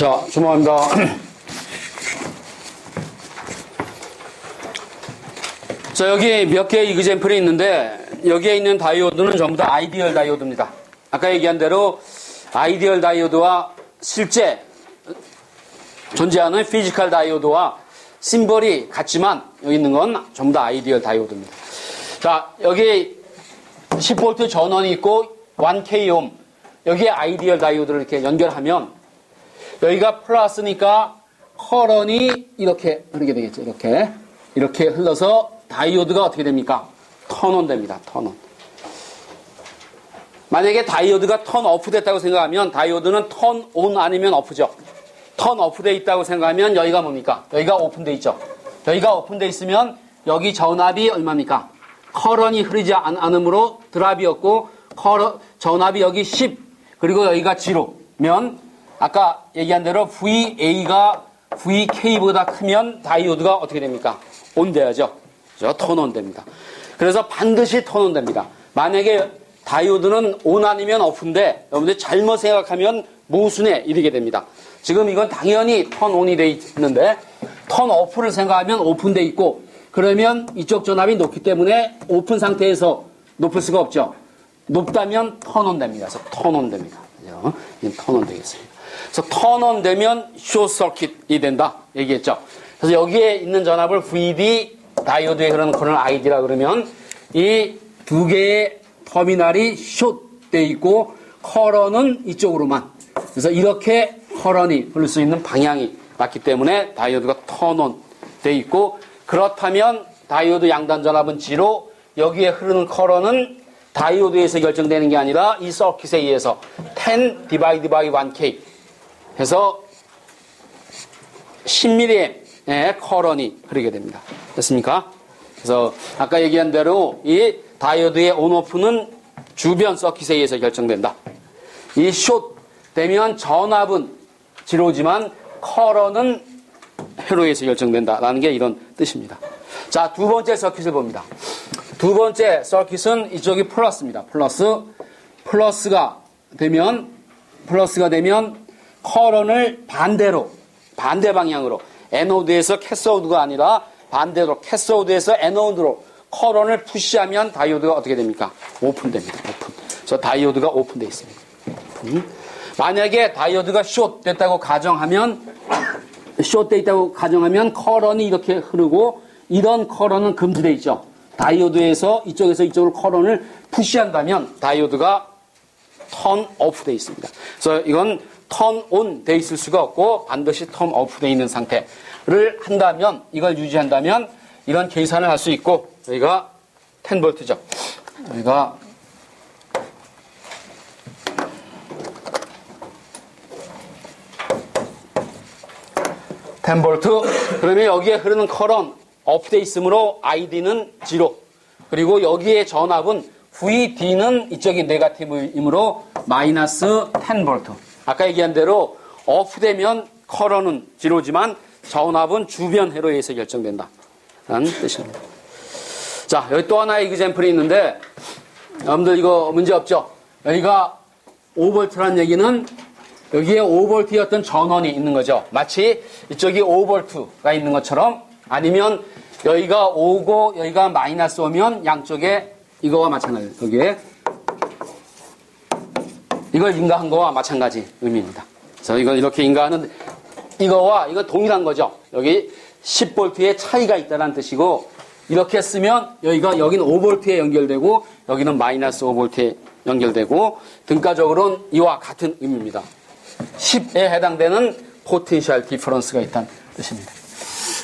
[SPEAKER 1] 자, 주목합니다. 자, 여기 몇 개의 이그젬플이 있는데 여기에 있는 다이오드는 전부 다 아이디얼 다이오드입니다. 아까 얘기한 대로 아이디얼 다이오드와 실제 존재하는 피지컬 다이오드와 심벌이 같지만 여기 있는 건 전부 다 아이디얼 다이오드입니다. 자, 여기 10V 전원이 있고 1K옴 여기에 아이디얼 다이오드를 이렇게 연결하면 여기가 플러스니까 커런이 이렇게 흐르게 되겠죠. 이렇게 흘러서 다이오드가 어떻게 됩니까? 턴온 됩니다. 턴온. 만약에 다이오드가 턴 오프 됐다고 생각하면 다이오드는 턴 온 아니면 오프죠. 턴 오프 돼 있다고 생각하면 여기가 뭡니까? 여기가 오픈돼 있죠. 여기가 오픈돼 있으면 여기 전압이 얼마입니까? 커런이 흐르지 않으므로 드랍이었고 전압이 여기 10 그리고 여기가 0면 아까 얘기한 대로 VA가 VK보다 크면 다이오드가 어떻게 됩니까? 온 돼야죠. 턴온 됩니다. 그래서 반드시 턴온 됩니다. 만약에 다이오드는 온 아니면 오프인데 여러분들 잘못 생각하면 모순에 이르게 됩니다. 지금 이건 당연히 턴온이 돼 있는데 턴 오프를 생각하면 오픈돼 있고 그러면 이쪽 전압이 높기 때문에 오픈 상태에서 높을 수가 없죠. 높다면 턴온 됩니다. 그래서 턴온 됩니다. 이건 턴온 되겠습니다. 그래서 턴온 되면 숏서킷이 된다 얘기했죠. 그래서 여기에 있는 전압을 VD 다이오드에 흐르는 커런을 ID라 그러면 이 두 개의 터미널이 숏돼 있고 커런은 이쪽으로만. 그래서 이렇게 커런이 흐를 수 있는 방향이 맞기 때문에 다이오드가 턴온 돼 있고 그렇다면 다이오드 양단 전압은 0 여기에 흐르는 커런은 다이오드에서 결정되는 게 아니라 이 서킷에 의해서 10 디바이드 바이 1K 해서 10mA의 커런이 흐르게 됩니다. 됐습니까? 그래서 아까 얘기한 대로 이 다이오드의 온오프는 주변 서킷에 의해서 결정된다. 이 숏 되면 전압은 0지만 커런은 회로에서 결정된다라는 게 이런 뜻입니다. 자, 두 번째 서킷을 봅니다. 두 번째 서킷은 이쪽이 플러스입니다. 플러스가 되면 커런을 반대 방향으로 애노드에서 캐소드가 아니라 반대로 캐소드에서 애노드로 커런을 푸시하면 다이오드가 어떻게 됩니까? 오픈됩니다. 오픈. 그래서 다이오드가 오픈되어 있습니다. 만약에 다이오드가 숏 됐다고 가정하면 커런이 이렇게 흐르고 이런 커런은 금지되어 있죠. 다이오드에서 이쪽에서 이쪽으로 커런을 푸시한다면 다이오드가 턴 오프 되어 있습니다. 그래서 이건 턴 온 되어 있을 수가 없고 반드시 턴 오프 되어 있는 상태를 한다면 이걸 유지한다면 이런 계산을 할 수 있고 여기가 10V죠. 여기가 그러면 여기에 흐르는 커런 오프되어 있으므로 ID는 0 그리고 여기에 전압은 VD는 이쪽이 네거티브이므로 마이너스 10V 아까 얘기한 대로 오프되면 커런은 0지만 전압은 주변 회로에 의해서 결정된다 라는 뜻입니다. 자, 여기 또 하나의 이그젬플이 있는데 여러분들 이거 문제 없죠? 여기가 5V라는 얘기는 여기에 5V였던 전원이 있는 거죠. 마치 이쪽이 5V가 있는 것처럼 아니면 여기가 5고 여기가 마이너스 오면 양쪽에 이거와 마찬가지. 여기에 이걸 인가한 거와 마찬가지 의미입니다. 그래서 이걸 이렇게 인가하는 이거와 이거 동일한 거죠. 여기 10V의 차이가 있다는 뜻이고 이렇게 쓰면 여기는 5V에 연결되고 여기는 마이너스 5V에 연결되고 등가적으로는 이와 같은 의미입니다. 10에 해당되는 포텐셜 디퍼런스가 있다는 뜻입니다.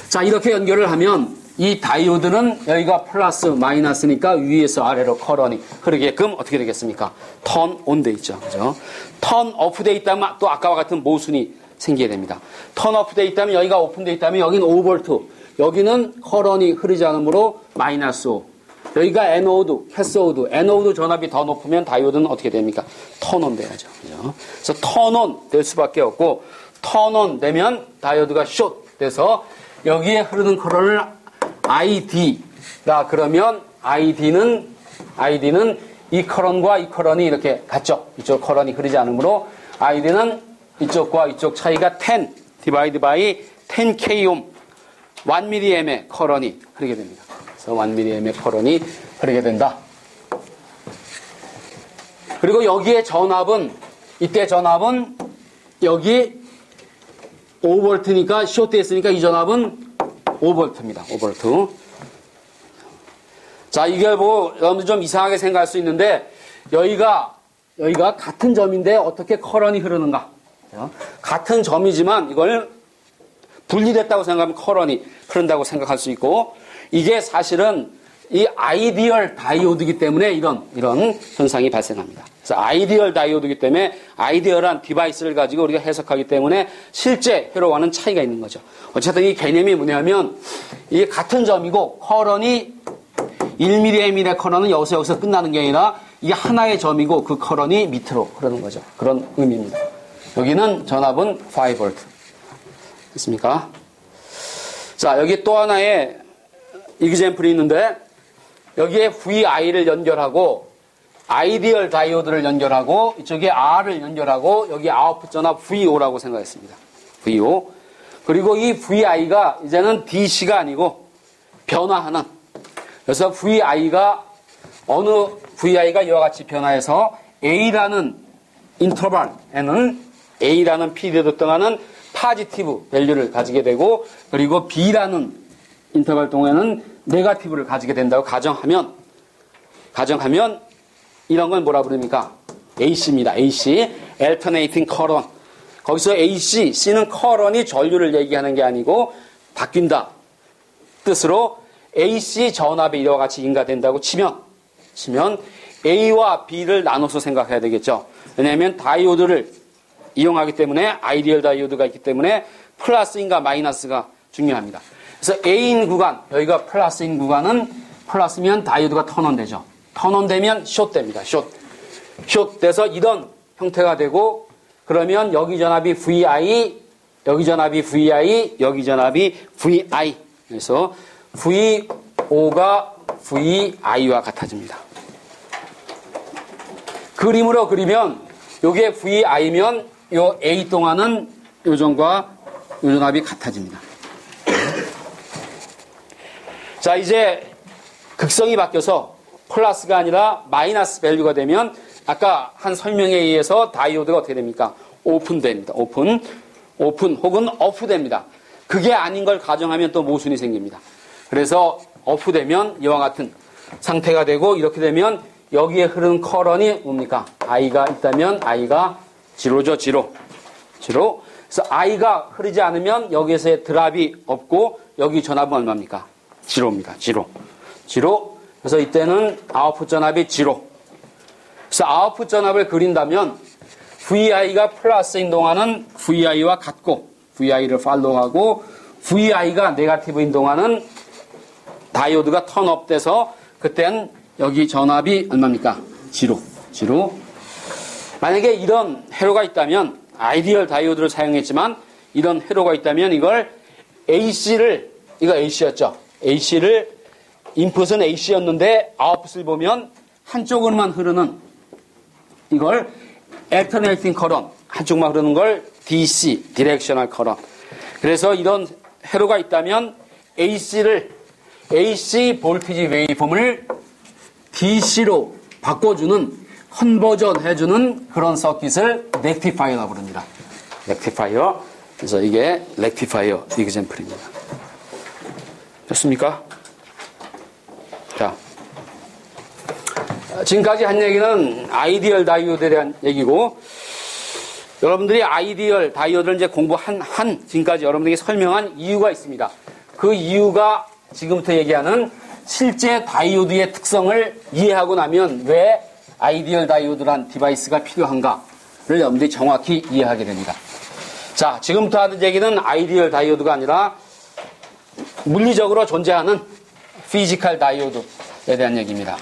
[SPEAKER 1] 자, 이렇게 연결을 하면 이 다이오드는 여기가 플러스 마이너스니까 위에서 아래로 커런이 흐르게끔 어떻게 되겠습니까? 턴 온 돼 있죠. 그죠? 턴 오프 돼 있다면 또 아까와 같은 모순이 생기게 됩니다. 턴 오프 돼 있다면 여기가 오픈돼 있다면 여기는 5V, 여기는 커런이 흐르지 않으므로 마이너스 5. 여기가 애노드, 캐소드, 애노드 전압이 더 높으면 다이오드는 어떻게 됩니까? 턴온 돼야죠. 그죠? 그래서 턴온 될 수밖에 없고, 턴온 되면 다이오드가 숏 돼서 여기에 흐르는 커런을 ID라 그러면 ID는 이 커런과 이 커런이 이렇게 같죠. 이쪽 커런이 흐르지 않으므로 ID는 이쪽과 이쪽 차이가 10 디바이드 바이 10K 옴 1mA의 커런이 흐르게 됩니다. 그래서 1mA의 커런이 흐르게 된다. 그리고 여기에 전압은 이때 전압은 여기 5V니까 숏돼 있으니까 이 전압은 5V입니다. 5V. 자, 이게 뭐 여러분들 좀 이상하게 생각할 수 있는데 여기가 같은 점인데 어떻게 커런이 흐르는가? 같은 점이지만 이걸 분리됐다고 생각하면 커런이 흐른다고 생각할 수 있고, 이게 사실은 이 아이디얼 다이오드이기 때문에 이런 현상이 발생합니다. 그래서 아이디얼 다이오드이기 때문에 아이디얼한 디바이스를 가지고 우리가 해석하기 때문에 실제 회로와는 차이가 있는 거죠. 어쨌든 이 개념이 뭐냐면 이게 같은 점이고 커런이 1mA의 커런은 여기서 끝나는 게 아니라 이게 하나의 점이고 그 커런이 밑으로 흐르는 거죠. 그런 의미입니다. 여기는 전압은 5V. 됐습니까? 자, 여기 또 하나의 이그젬플이 있는데 여기에 VI를 연결하고 아이디얼 다이오드를 연결하고 이쪽에 R을 연결하고 여기 아웃풋 전압 VO라고 생각했습니다. VO. 그리고 이 VI가 이제는 DC가 아니고 변화하는, 그래서 VI가 이와 같이 변화해서 A라는 인터벌에는 A라는 피리어드 동안은 파지티브 밸류를 가지게 되고, 그리고 B라는 인터벌 동안은 네거티브를 가지게 된다고 가정하면 이런 건 뭐라 부릅니까? AC입니다. AC, Alternating Current. 거기서 AC, C는 커런이 전류를 얘기하는 게 아니고 바뀐다 뜻으로 AC 전압이 이와 같이 인가된다고 치면 A와 B를 나눠서 생각해야 되겠죠. 왜냐하면 다이오드를 이용하기 때문에 아이디얼 다이오드가 있기 때문에 플러스인가 마이너스가 중요합니다. 그래서 A인 구간, 여기가 플러스인 구간은 플러스면 다이오드가 턴온 되죠. 턴온 되면 숏 됩니다. 숏 돼서 이런 형태가 되고, 그러면 여기 전압이 VI, 여기 전압이 VI, 여기 전압이 VI. 그래서 VO가 VI와 같아집니다. 그림으로 그리면 요게 VI면 요 A 동안은 요점과 요 전압이 같아집니다. 자, 이제 극성이 바뀌어서 플러스가 아니라 마이너스 밸류가 되면 아까 한 설명에 의해서 다이오드가 어떻게 됩니까? 오픈됩니다. 오픈 혹은 오프됩니다. 그게 아닌 걸 가정하면 또 모순이 생깁니다. 그래서 오프되면 이와 같은 상태가 되고, 이렇게 되면 여기에 흐르는 커런이 뭡니까? I가 있다면 I가 지로죠. 지로. 그래서 I가 흐르지 않으면 여기에서의 드랍이 없고 여기 전압은 얼마입니까? 지로입니다. 지로. 그래서 이때는 아웃풋 전압이 지로. 그래서 아웃풋 전압을 그린다면 VI가 플러스인 동안은 VI와 같고 VI를 팔로우하고, VI가 네거티브인 동안은 다이오드가 턴업 돼서 그때는 여기 전압이 얼마입니까? 지로. 만약에 이런 회로가 있다면, 아이디얼 다이오드를 사용했지만 이런 회로가 있다면 이걸 이거 AC였죠. AC를 인풋은 AC였는데 아웃풋을 보면 한쪽으로만 흐르는 이걸 Alternating Current, 한쪽만 흐르는 걸 DC, Directional Current. 그래서 이런 회로가 있다면 AC 볼티지 웨이폼을 DC로 바꿔주는, 컨버전 해주는 그런 서킷을 렉티파이어라고 부릅니다. 렉티파이어. 그래서 이게 렉티파이어 이그젬플입니다. 됐습니까? 지금까지 한 얘기는 아이디얼 다이오드에 대한 얘기고, 여러분들이 아이디얼 다이오드를 이제 공부한 지금까지 여러분들에게 설명한 이유가 있습니다. 그 이유가 지금부터 얘기하는 실제 다이오드의 특성을 이해하고 나면 왜 아이디얼 다이오드란 디바이스가 필요한가를 여러분들이 정확히 이해하게 됩니다. 자, 지금부터 하는 얘기는 아이디얼 다이오드가 아니라 물리적으로 존재하는 피지컬 다이오드에 대한 얘기입니다.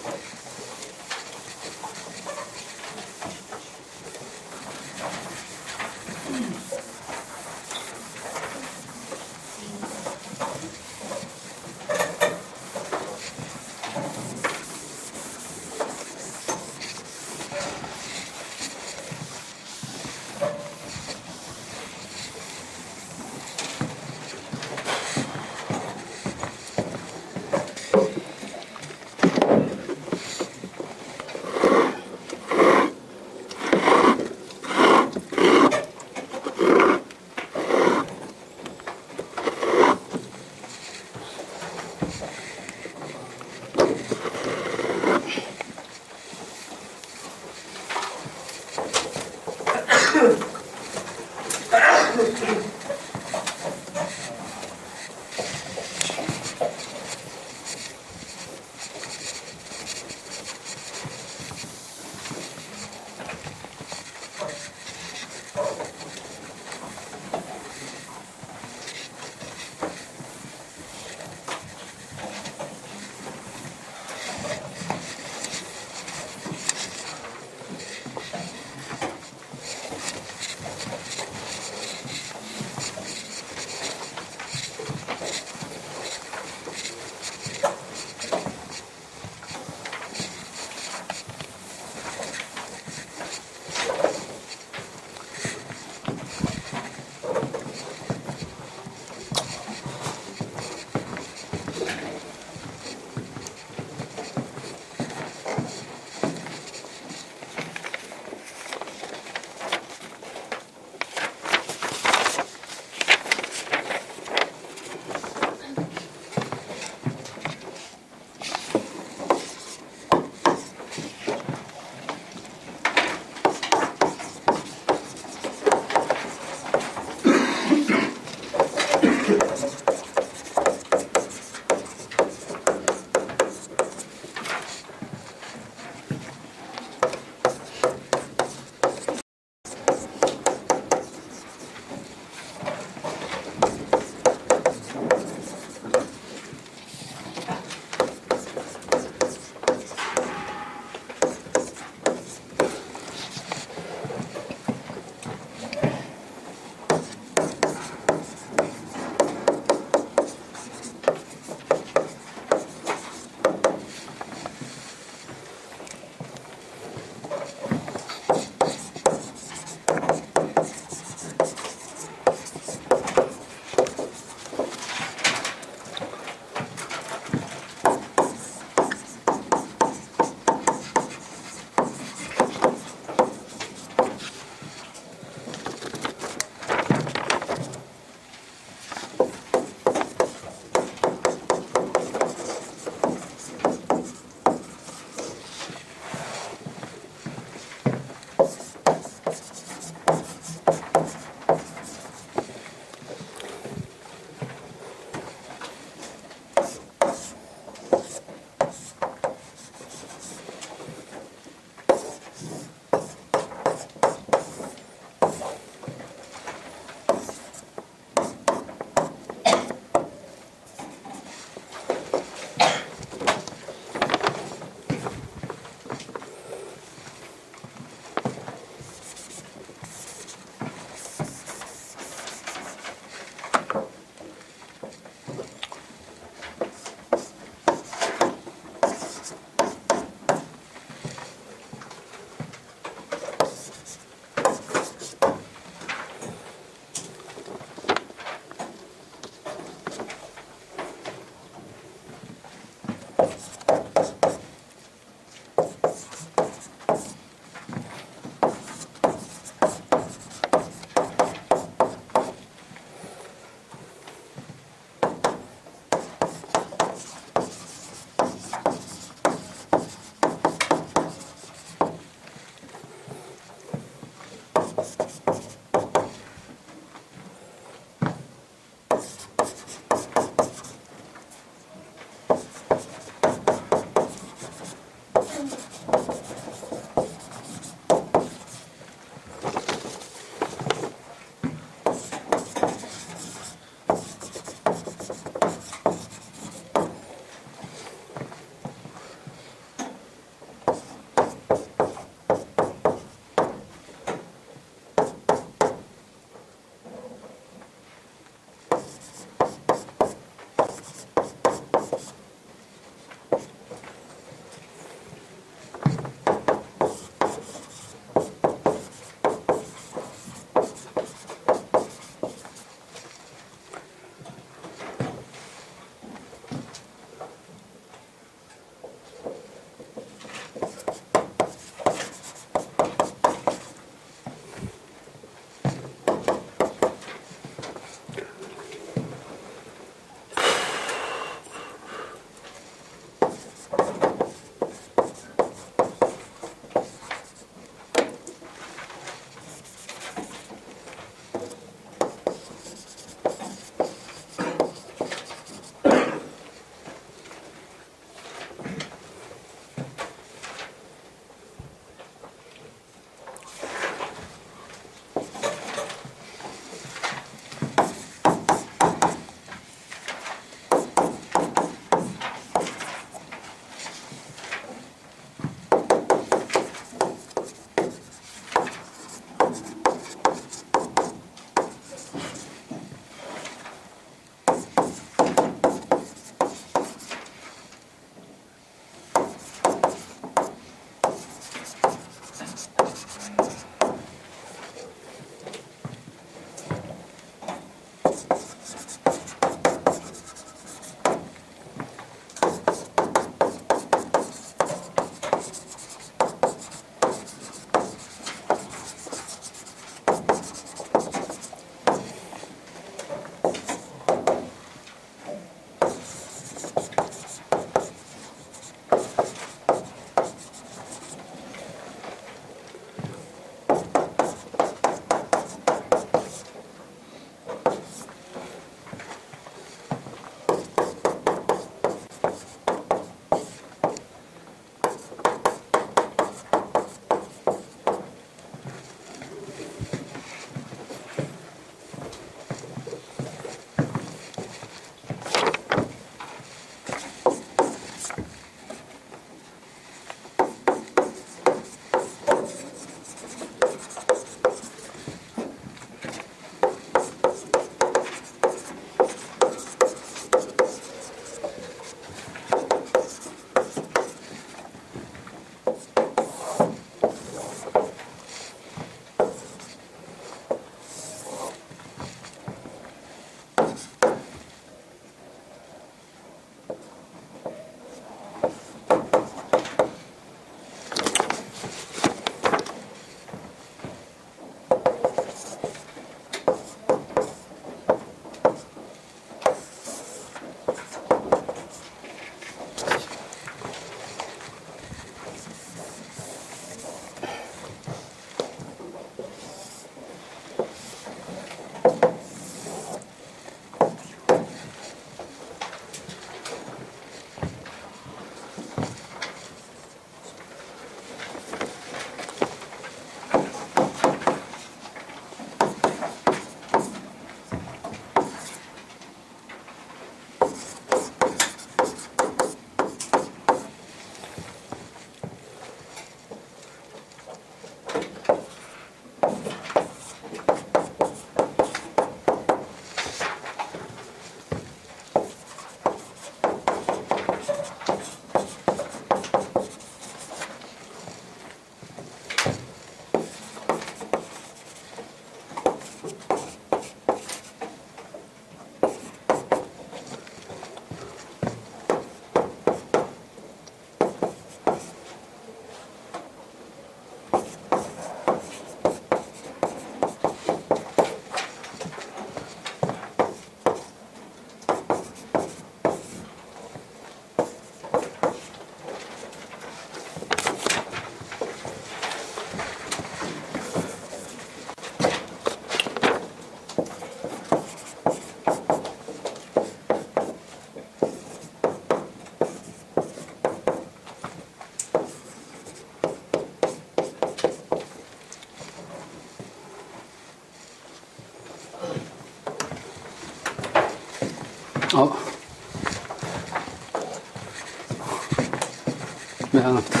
[SPEAKER 1] 미안합니다.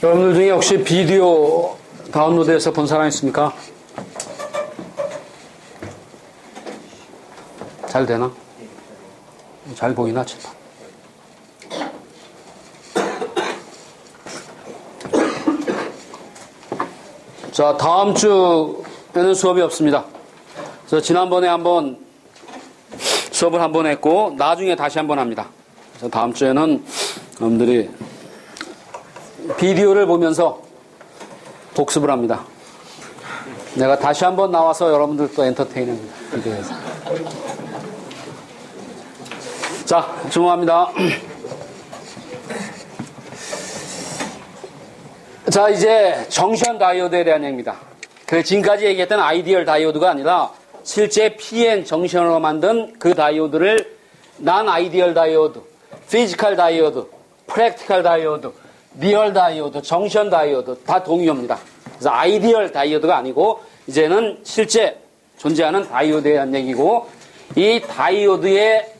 [SPEAKER 1] 여러분들 중에 혹시 비디오 다운로드해서 본 사람 있습니까? 잘 되나? 잘 보이나? 자, 다음 주에는 수업이 없습니다. 그래서 지난번에 한번 수업을 한번 했고 나중에 다시 한번 합니다. 그래서 다음 주에는 여러분들이 비디오를 보면서 복습을 합니다. 내가 다시 한번 나와서 여러분들도 엔터테인합니다. 비디오에서. 자, 주목합니다. 자, 이제 정션 다이오드에 대한 얘기입니다. 그 지금까지 얘기했던 아이디얼 다이오드가 아니라 실제 PN 정션으로 만든 그 다이오드를 난 아이디얼 다이오드, 피지컬 다이오드, 프랙티컬 다이오드, 리얼 다이오드, 정션 다이오드 다 동의어입니다. 그래서 아이디얼 다이오드가 아니고 이제는 실제 존재하는 다이오드에 대한 얘기고 이 다이오드의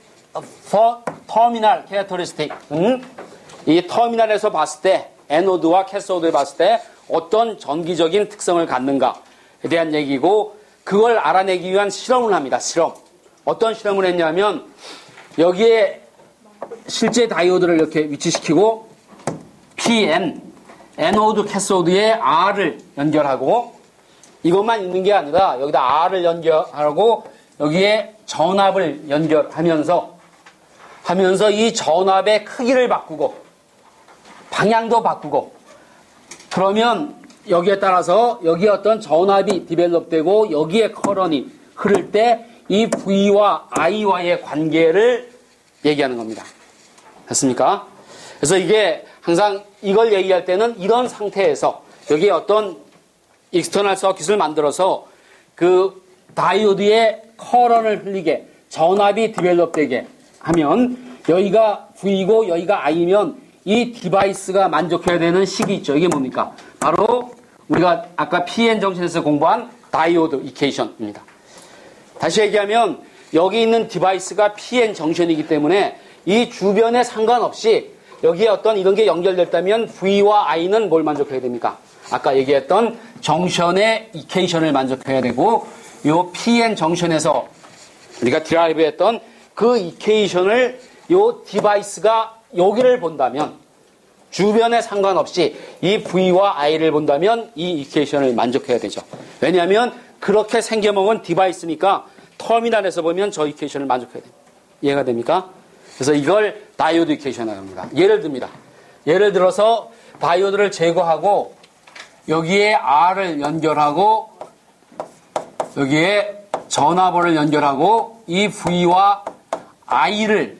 [SPEAKER 1] 터미널 캐릭터리스틱은 이 터미널에서 봤을 때 애노드와 캐소드를 봤을 때 어떤 전기적인 특성을 갖는가에 대한 얘기고 그걸 알아내기 위한 실험을 합니다. 실험. 어떤 실험을 했냐면 여기에 실제 다이오드를 이렇게 위치시키고 PN, 애노드 캐소드에 R을 연결하고 이것만 있는 게 아니라 여기다 R을 연결하고 여기에 전압을 연결하면서 이 전압의 크기를 바꾸고 방향도 바꾸고 그러면 여기에 따라서 여기에 어떤 전압이 디벨롭되고 여기에 커런이 흐를 때 이 V와 I와의 관계를 얘기하는 겁니다. 됐습니까? 그래서 이게 항상 이걸 얘기할 때는 이런 상태에서 여기에 어떤 익스터널 서킷을 만들어서 그 다이오드의 커런을 흘리게 전압이 디벨롭되게 하면 여기가 V고 여기가 I면 이 디바이스가 만족해야 되는 식이 있죠. 이게 뭡니까? 바로 우리가 아까 PN 정신에서 공부한 다이오드 이퀘이션입니다. 다시 얘기하면 여기 있는 디바이스가 PN 정션이기 때문에 이 주변에 상관없이 여기에 어떤 이런 게 연결됐다면 V와 I는 뭘 만족해야 됩니까? 아까 얘기했던 정션의 이퀘이션을 만족해야 되고 요 PN 정션에서 우리가 드라이브했던 그 이퀘이션을 요 디바이스가 여기를 본다면 주변에 상관없이 이 V와 I를 본다면 이 이퀘이션을 만족해야 되죠. 왜냐하면 그렇게 생겨먹은 디바이스니까 터미널에서 보면 저 이퀘이션을 만족해야 됩니다. 이해가 됩니까? 그래서 이걸 다이오드 이퀘이션이라고 합니다. 예를 듭니다. 예를 들어서 다이오드를 제거하고 여기에 R을 연결하고 여기에 전압을 연결하고 이 V와 I를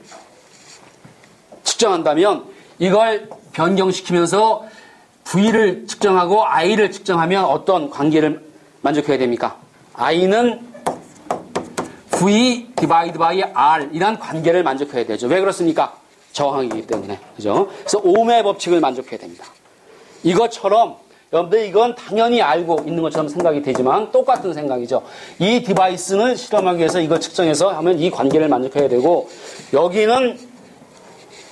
[SPEAKER 1] 측정한다면 이걸 변경시키면서 V를 측정하고 I를 측정하면 어떤 관계를 만족해야 됩니까? I는 V 디바이드 바이 R 이란 관계를 만족해야 되죠. 왜 그렇습니까? 저항이기 때문에. 그죠? 그래서 옴의 법칙을 만족해야 됩니다. 이것처럼 여러분들 이건 당연히 알고 있는 것처럼 생각이 되지만 똑같은 생각이죠. 이 디바이스는 실험하기 위해서 이걸 측정해서 하면 이 관계를 만족해야 되고 여기는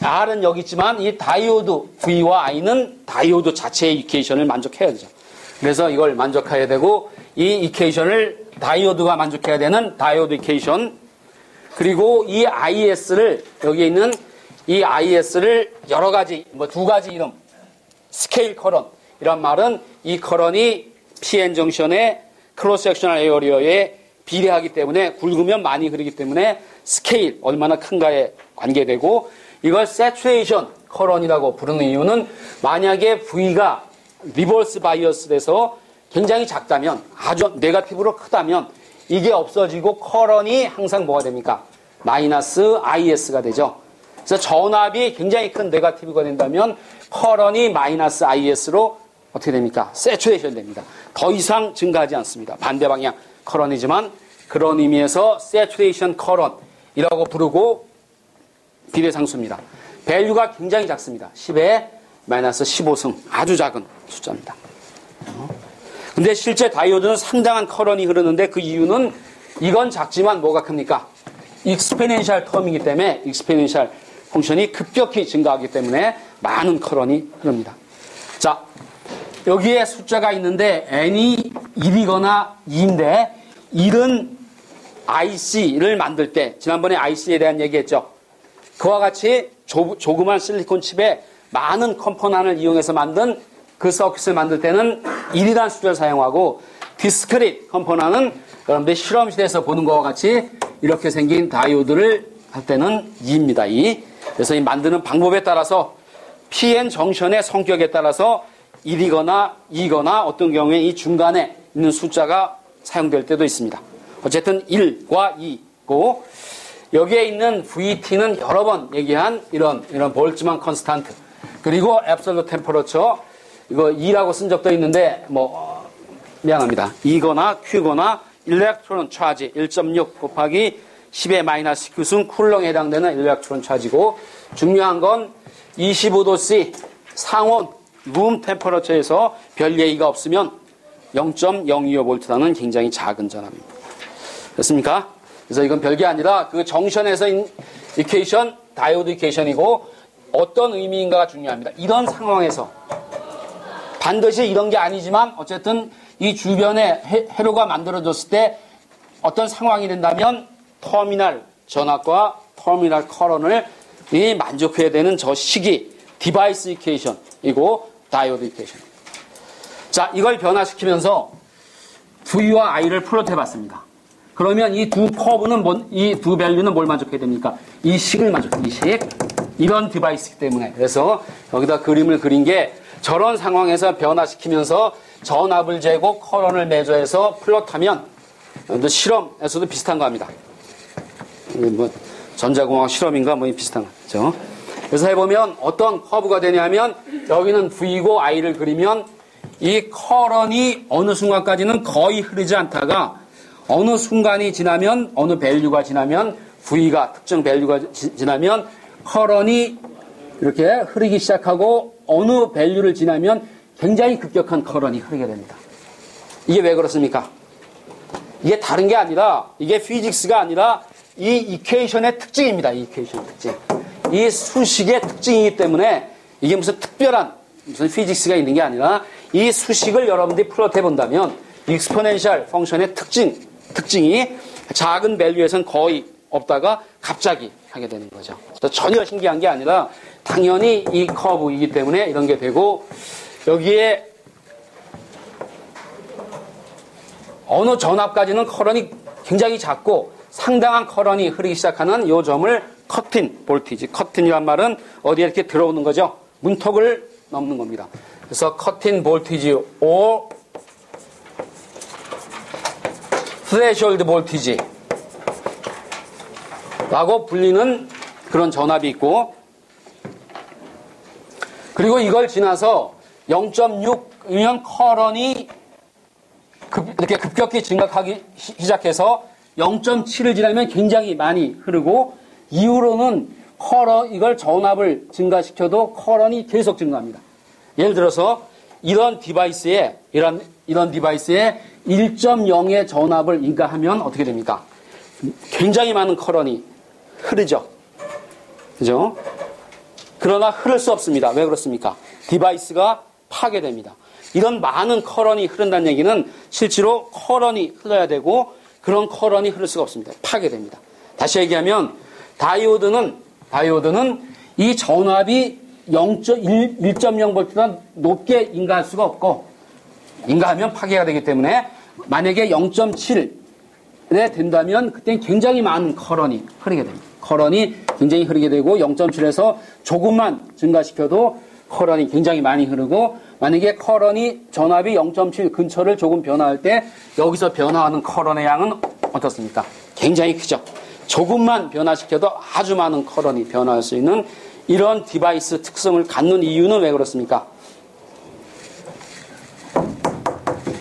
[SPEAKER 1] R은 여기 있지만 이 다이오드 V와 I는 다이오드 자체의 이퀘이션을 만족해야 되죠. 그래서 이걸 만족해야 되고 이 이퀘이션을 다이오드가 만족해야 되는 다이오드 이퀘이션 그리고 이 IS를, 여기에 있는 이 IS를 여러 가지, 뭐 두 가지 이름, 스케일 커런, 이란 말은 이 커런이 PN 정션의 크로스 섹셔널 에어리어에 비례하기 때문에 굵으면 많이 흐르기 때문에 스케일, 얼마나 큰가에 관계되고, 이걸 세츄레이션 커런이라고 부르는 이유는 만약에 V가 리버스 바이어스 돼서 굉장히 작다면, 아주 네거티브로 크다면 이게 없어지고 커런이 항상 뭐가 됩니까? 마이너스 IS가 되죠. 그래서 전압이 굉장히 큰 네거티브가 된다면 커런이 마이너스 IS로 어떻게 됩니까? 세츄레이션 됩니다. 더 이상 증가하지 않습니다. 반대 방향 커런이지만 그런 의미에서 세츄레이션 커런이라고 부르고 비례상수입니다. 밸류가 굉장히 작습니다. 10에 마이너스 15승, 아주 작은 숫자입니다. 근데 실제 다이오드는 상당한 커런이 흐르는데 그 이유는 이건 작지만 뭐가 큽니까? 익스포넨셜 텀이기 때문에 익스포넨셜 펑션이 급격히 증가하기 때문에 많은 커런이 흐릅니다. 자, 여기에 숫자가 있는데 n이 1이거나 2인데 1은 IC를 만들 때, 지난번에 IC에 대한 얘기했죠. 그와 같이 조그만 실리콘 칩에 많은 컴포넌트를 이용해서 만든 그 서킷을 만들 때는 1이라는 숫자를 사용하고, 디스크릿 컴포넌트는 여러분들 실험실에서 보는 것과 같이 이렇게 생긴 다이오드를 할 때는 2입니다. 2. 그래서 이 만드는 방법에 따라서 PN 정션의 성격에 따라서 1이거나 2거나 어떤 경우에 이 중간에 있는 숫자가 사용될 때도 있습니다. 어쨌든 1과 2고, 여기에 있는 VT는 여러 번 얘기한 이런 볼츠만 컨스탄트, 그리고 앱솔루트 템퍼러처, 이거 2라고 쓴 적도 있는데 미안합니다. E거나 Q거나 일렉트론 차지 1.6 곱하기 10의 마이너스 9승 쿨렁에 해당되는 일렉트론 차지고, 중요한 건 25도 C 상온 룸 템퍼러처에서 별 예의가 없으면 0.025V라는 굉장히 작은 전압입니다. 됐습니까? 그래서 이건 별게 아니라 그 정션에서 이퀘이션, 다이오드 이퀘이션이고 어떤 의미인가가 중요합니다. 이런 상황에서 반드시 이런 게 아니지만 어쨌든 이 주변에 회로가 만들어졌을 때 어떤 상황이 된다면 터미널 전압과 터미널 커런을 만족해야 되는 저 식이 디바이스 이퀘이션이고 다이오드 이퀘이션. 자, 이걸 변화시키면서 V와 I를 플롯해 봤습니다. 그러면 이 두 커브는 이 두 밸류는 뭘 만족해야 됩니까? 이 식을 만족해요. 이 식. 이런 디바이스이기 때문에. 그래서 여기다 그림을 그린 게 저런 상황에서 변화시키면서 전압을 재고 커런을 매저해서 플롯하면 실험에서도 비슷한 거 합니다. 뭐 전자공학 실험인가 뭐 비슷한 거죠. 그래서 해보면 어떤 커브가 되냐면 여기는 V고 I를 그리면 이 커런이 어느 순간까지는 거의 흐르지 않다가 어느 순간이 지나면, 어느 밸류가 지나면, V가 특정 밸류가 지나면 커런이 이렇게 흐르기 시작하고 어느 밸류를 지나면 굉장히 급격한 커런이 흐르게 됩니다. 이게 왜 그렇습니까? 이게 다른 게 아니라, 이게 피직스가 아니라 이 이퀘이션의 특징입니다. 이 이퀘이션의 특징. 이 수식의 특징이기 때문에 이게 무슨 특별한 무슨 피직스가 있는 게 아니라 이 수식을 여러분들이 플롯해 본다면 익스포넨셜 펑션의 특징이 작은 밸류에선 거의 없다가 갑자기 하게 되는 거죠. 전혀 신기한 게 아니라 당연히 이 커브이기 때문에 이런 게 되고, 여기에 어느 전압까지는 커런이 굉장히 작고 상당한 커런이 흐르기 시작하는 이 점을 커튼 볼티지, 커튼이란 말은 어디에 이렇게 들어오는 거죠. 문턱을 넘는 겁니다. 그래서 커튼 볼티지 or threshold 볼티지 라고 불리는 그런 전압이 있고, 그리고 이걸 지나서 0.6면 커런이 이렇게 급격히 증가하기 시작해서 0.7을 지나면 굉장히 많이 흐르고, 이후로는 이걸 전압을 증가시켜도 커런이 계속 증가합니다. 예를 들어서 이런 디바이스에 1.0의 전압을 인가하면 어떻게 됩니까? 굉장히 많은 커런이 흐르죠. 그죠? 그러나 흐를 수 없습니다. 왜 그렇습니까? 디바이스가 파괴됩니다. 이런 많은 커런이 흐른다는 얘기는 실제로 커런이 흘러야 되고, 그런 커런이 흐를 수가 없습니다. 파괴됩니다. 다시 얘기하면 다이오드는 이 전압이 1.0V보다 높게 인가할 수가 없고, 인가하면 파괴가 되기 때문에 만약에 0.7에 된다면 그때는 굉장히 많은 커런이 흐르게 됩니다. 커런이 굉장히 흐르게 되고 0.7에서 조금만 증가시켜도 커런이 굉장히 많이 흐르고, 만약에 커런이 전압이 0.7 근처를 조금 변화할 때 여기서 변화하는 커런의 양은 어떻습니까? 굉장히 크죠. 조금만 변화시켜도 아주 많은 커런이 변화할 수 있는 이런 디바이스 특성을 갖는 이유는 왜 그렇습니까?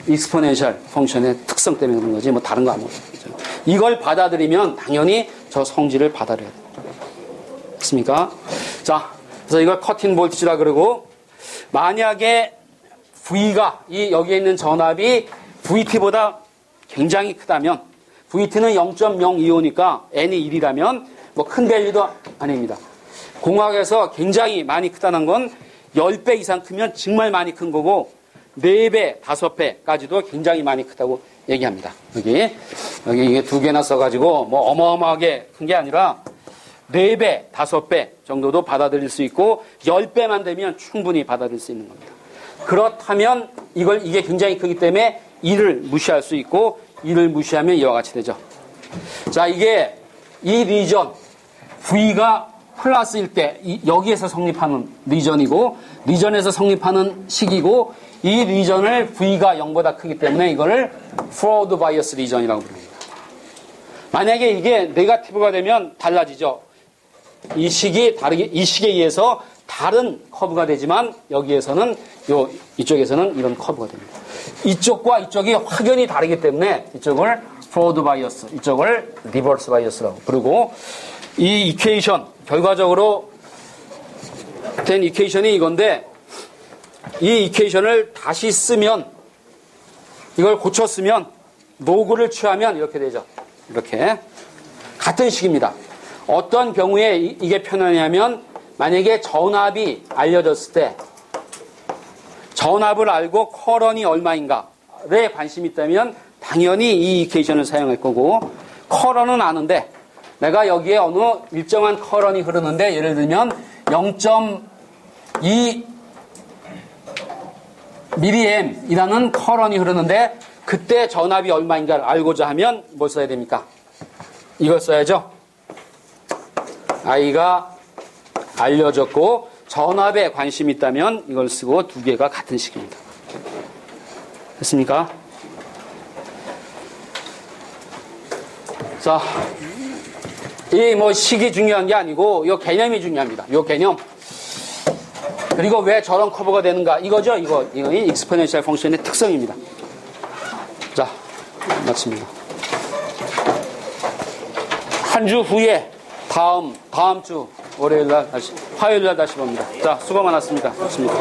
[SPEAKER 1] 익스포넨셜 펑션의 특성 때문에 그런 거지 뭐 다른 거 아무것도 없죠. 이걸 받아들이면 당연히 저 성질을 받아들여야 돼요. 됐습니까? 자, 그래서 이걸 커팅 볼티지라 그러고, 만약에 V가 여기에 있는 전압이 VT보다 굉장히 크다면, VT는 0.02호니까 N이 1이라면 뭐 큰 밸류도 아닙니다. 공학에서 굉장히 많이 크다는 건 10배 이상 크면 정말 많이 큰 거고, 4배, 5배까지도 굉장히 많이 크다고 얘기합니다. 여기 이게 2개나 써가지고 뭐 어마어마하게 큰 게 아니라 4배, 5배 정도도 받아들일 수 있고 10배만 되면 충분히 받아들일 수 있는 겁니다. 그렇다면 이게 굉장히 크기 때문에 1을 무시할 수 있고 1을 무시하면 이와 같이 되죠. 자, 이게 이 리전 V가 플러스일 때 여기에서 성립하는 리전이고, 리전에서 성립하는 식이고, 이 리전을 V가 0보다 크기 때문에 이거를 forward bias 리전이라고 부릅니다. 만약에 이게 네거티브가 되면 달라지죠. 이 식이 다르게, 이 식에 의해서 다른 커브가 되지만 여기에서는 이쪽에서는 이런 커브가 됩니다. 이쪽과 이쪽이 확연히 다르기 때문에 이쪽을 forward bias, 이쪽을 reverse bias라고 부르고, 이 이퀘이션, 결과적으로 된 이퀘이션이 이건데, 이 이퀘이션을 다시 쓰면, 이걸 고쳐 쓰면, 노구를 취하면 이렇게 되죠. 이렇게. 같은 식입니다. 어떤 경우에 이게 편하냐면, 만약에 전압이 알려졌을 때, 전압을 알고 커런이 얼마인가에 관심이 있다면, 당연히 이 이퀘이션을 사용할 거고, 커런은 아는데, 내가 여기에 어느 일정한 커런이 흐르는데, 예를 들면 0.2 mA이라는 커런이 흐르는데, 그때 전압이 얼마인가를 알고자 하면 뭘 써야 됩니까? 이걸 써야죠. I가 알려졌고 전압에 관심이 있다면 이걸 쓰고 두 개가 같은 식입니다. 됐습니까? 자, 이 뭐 식이 중요한 게 아니고 이 개념이 중요합니다. 이 개념. 그리고 왜 저런 커브가 되는가? 이거죠. 이거이 익스포넨셜 펑션의 특성입니다. 자, 마칩니다. 한 주 후에 다음 주 월요일날 다시, 화요일날 다시 봅니다. 자, 수고 많았습니다. 고맙습니다.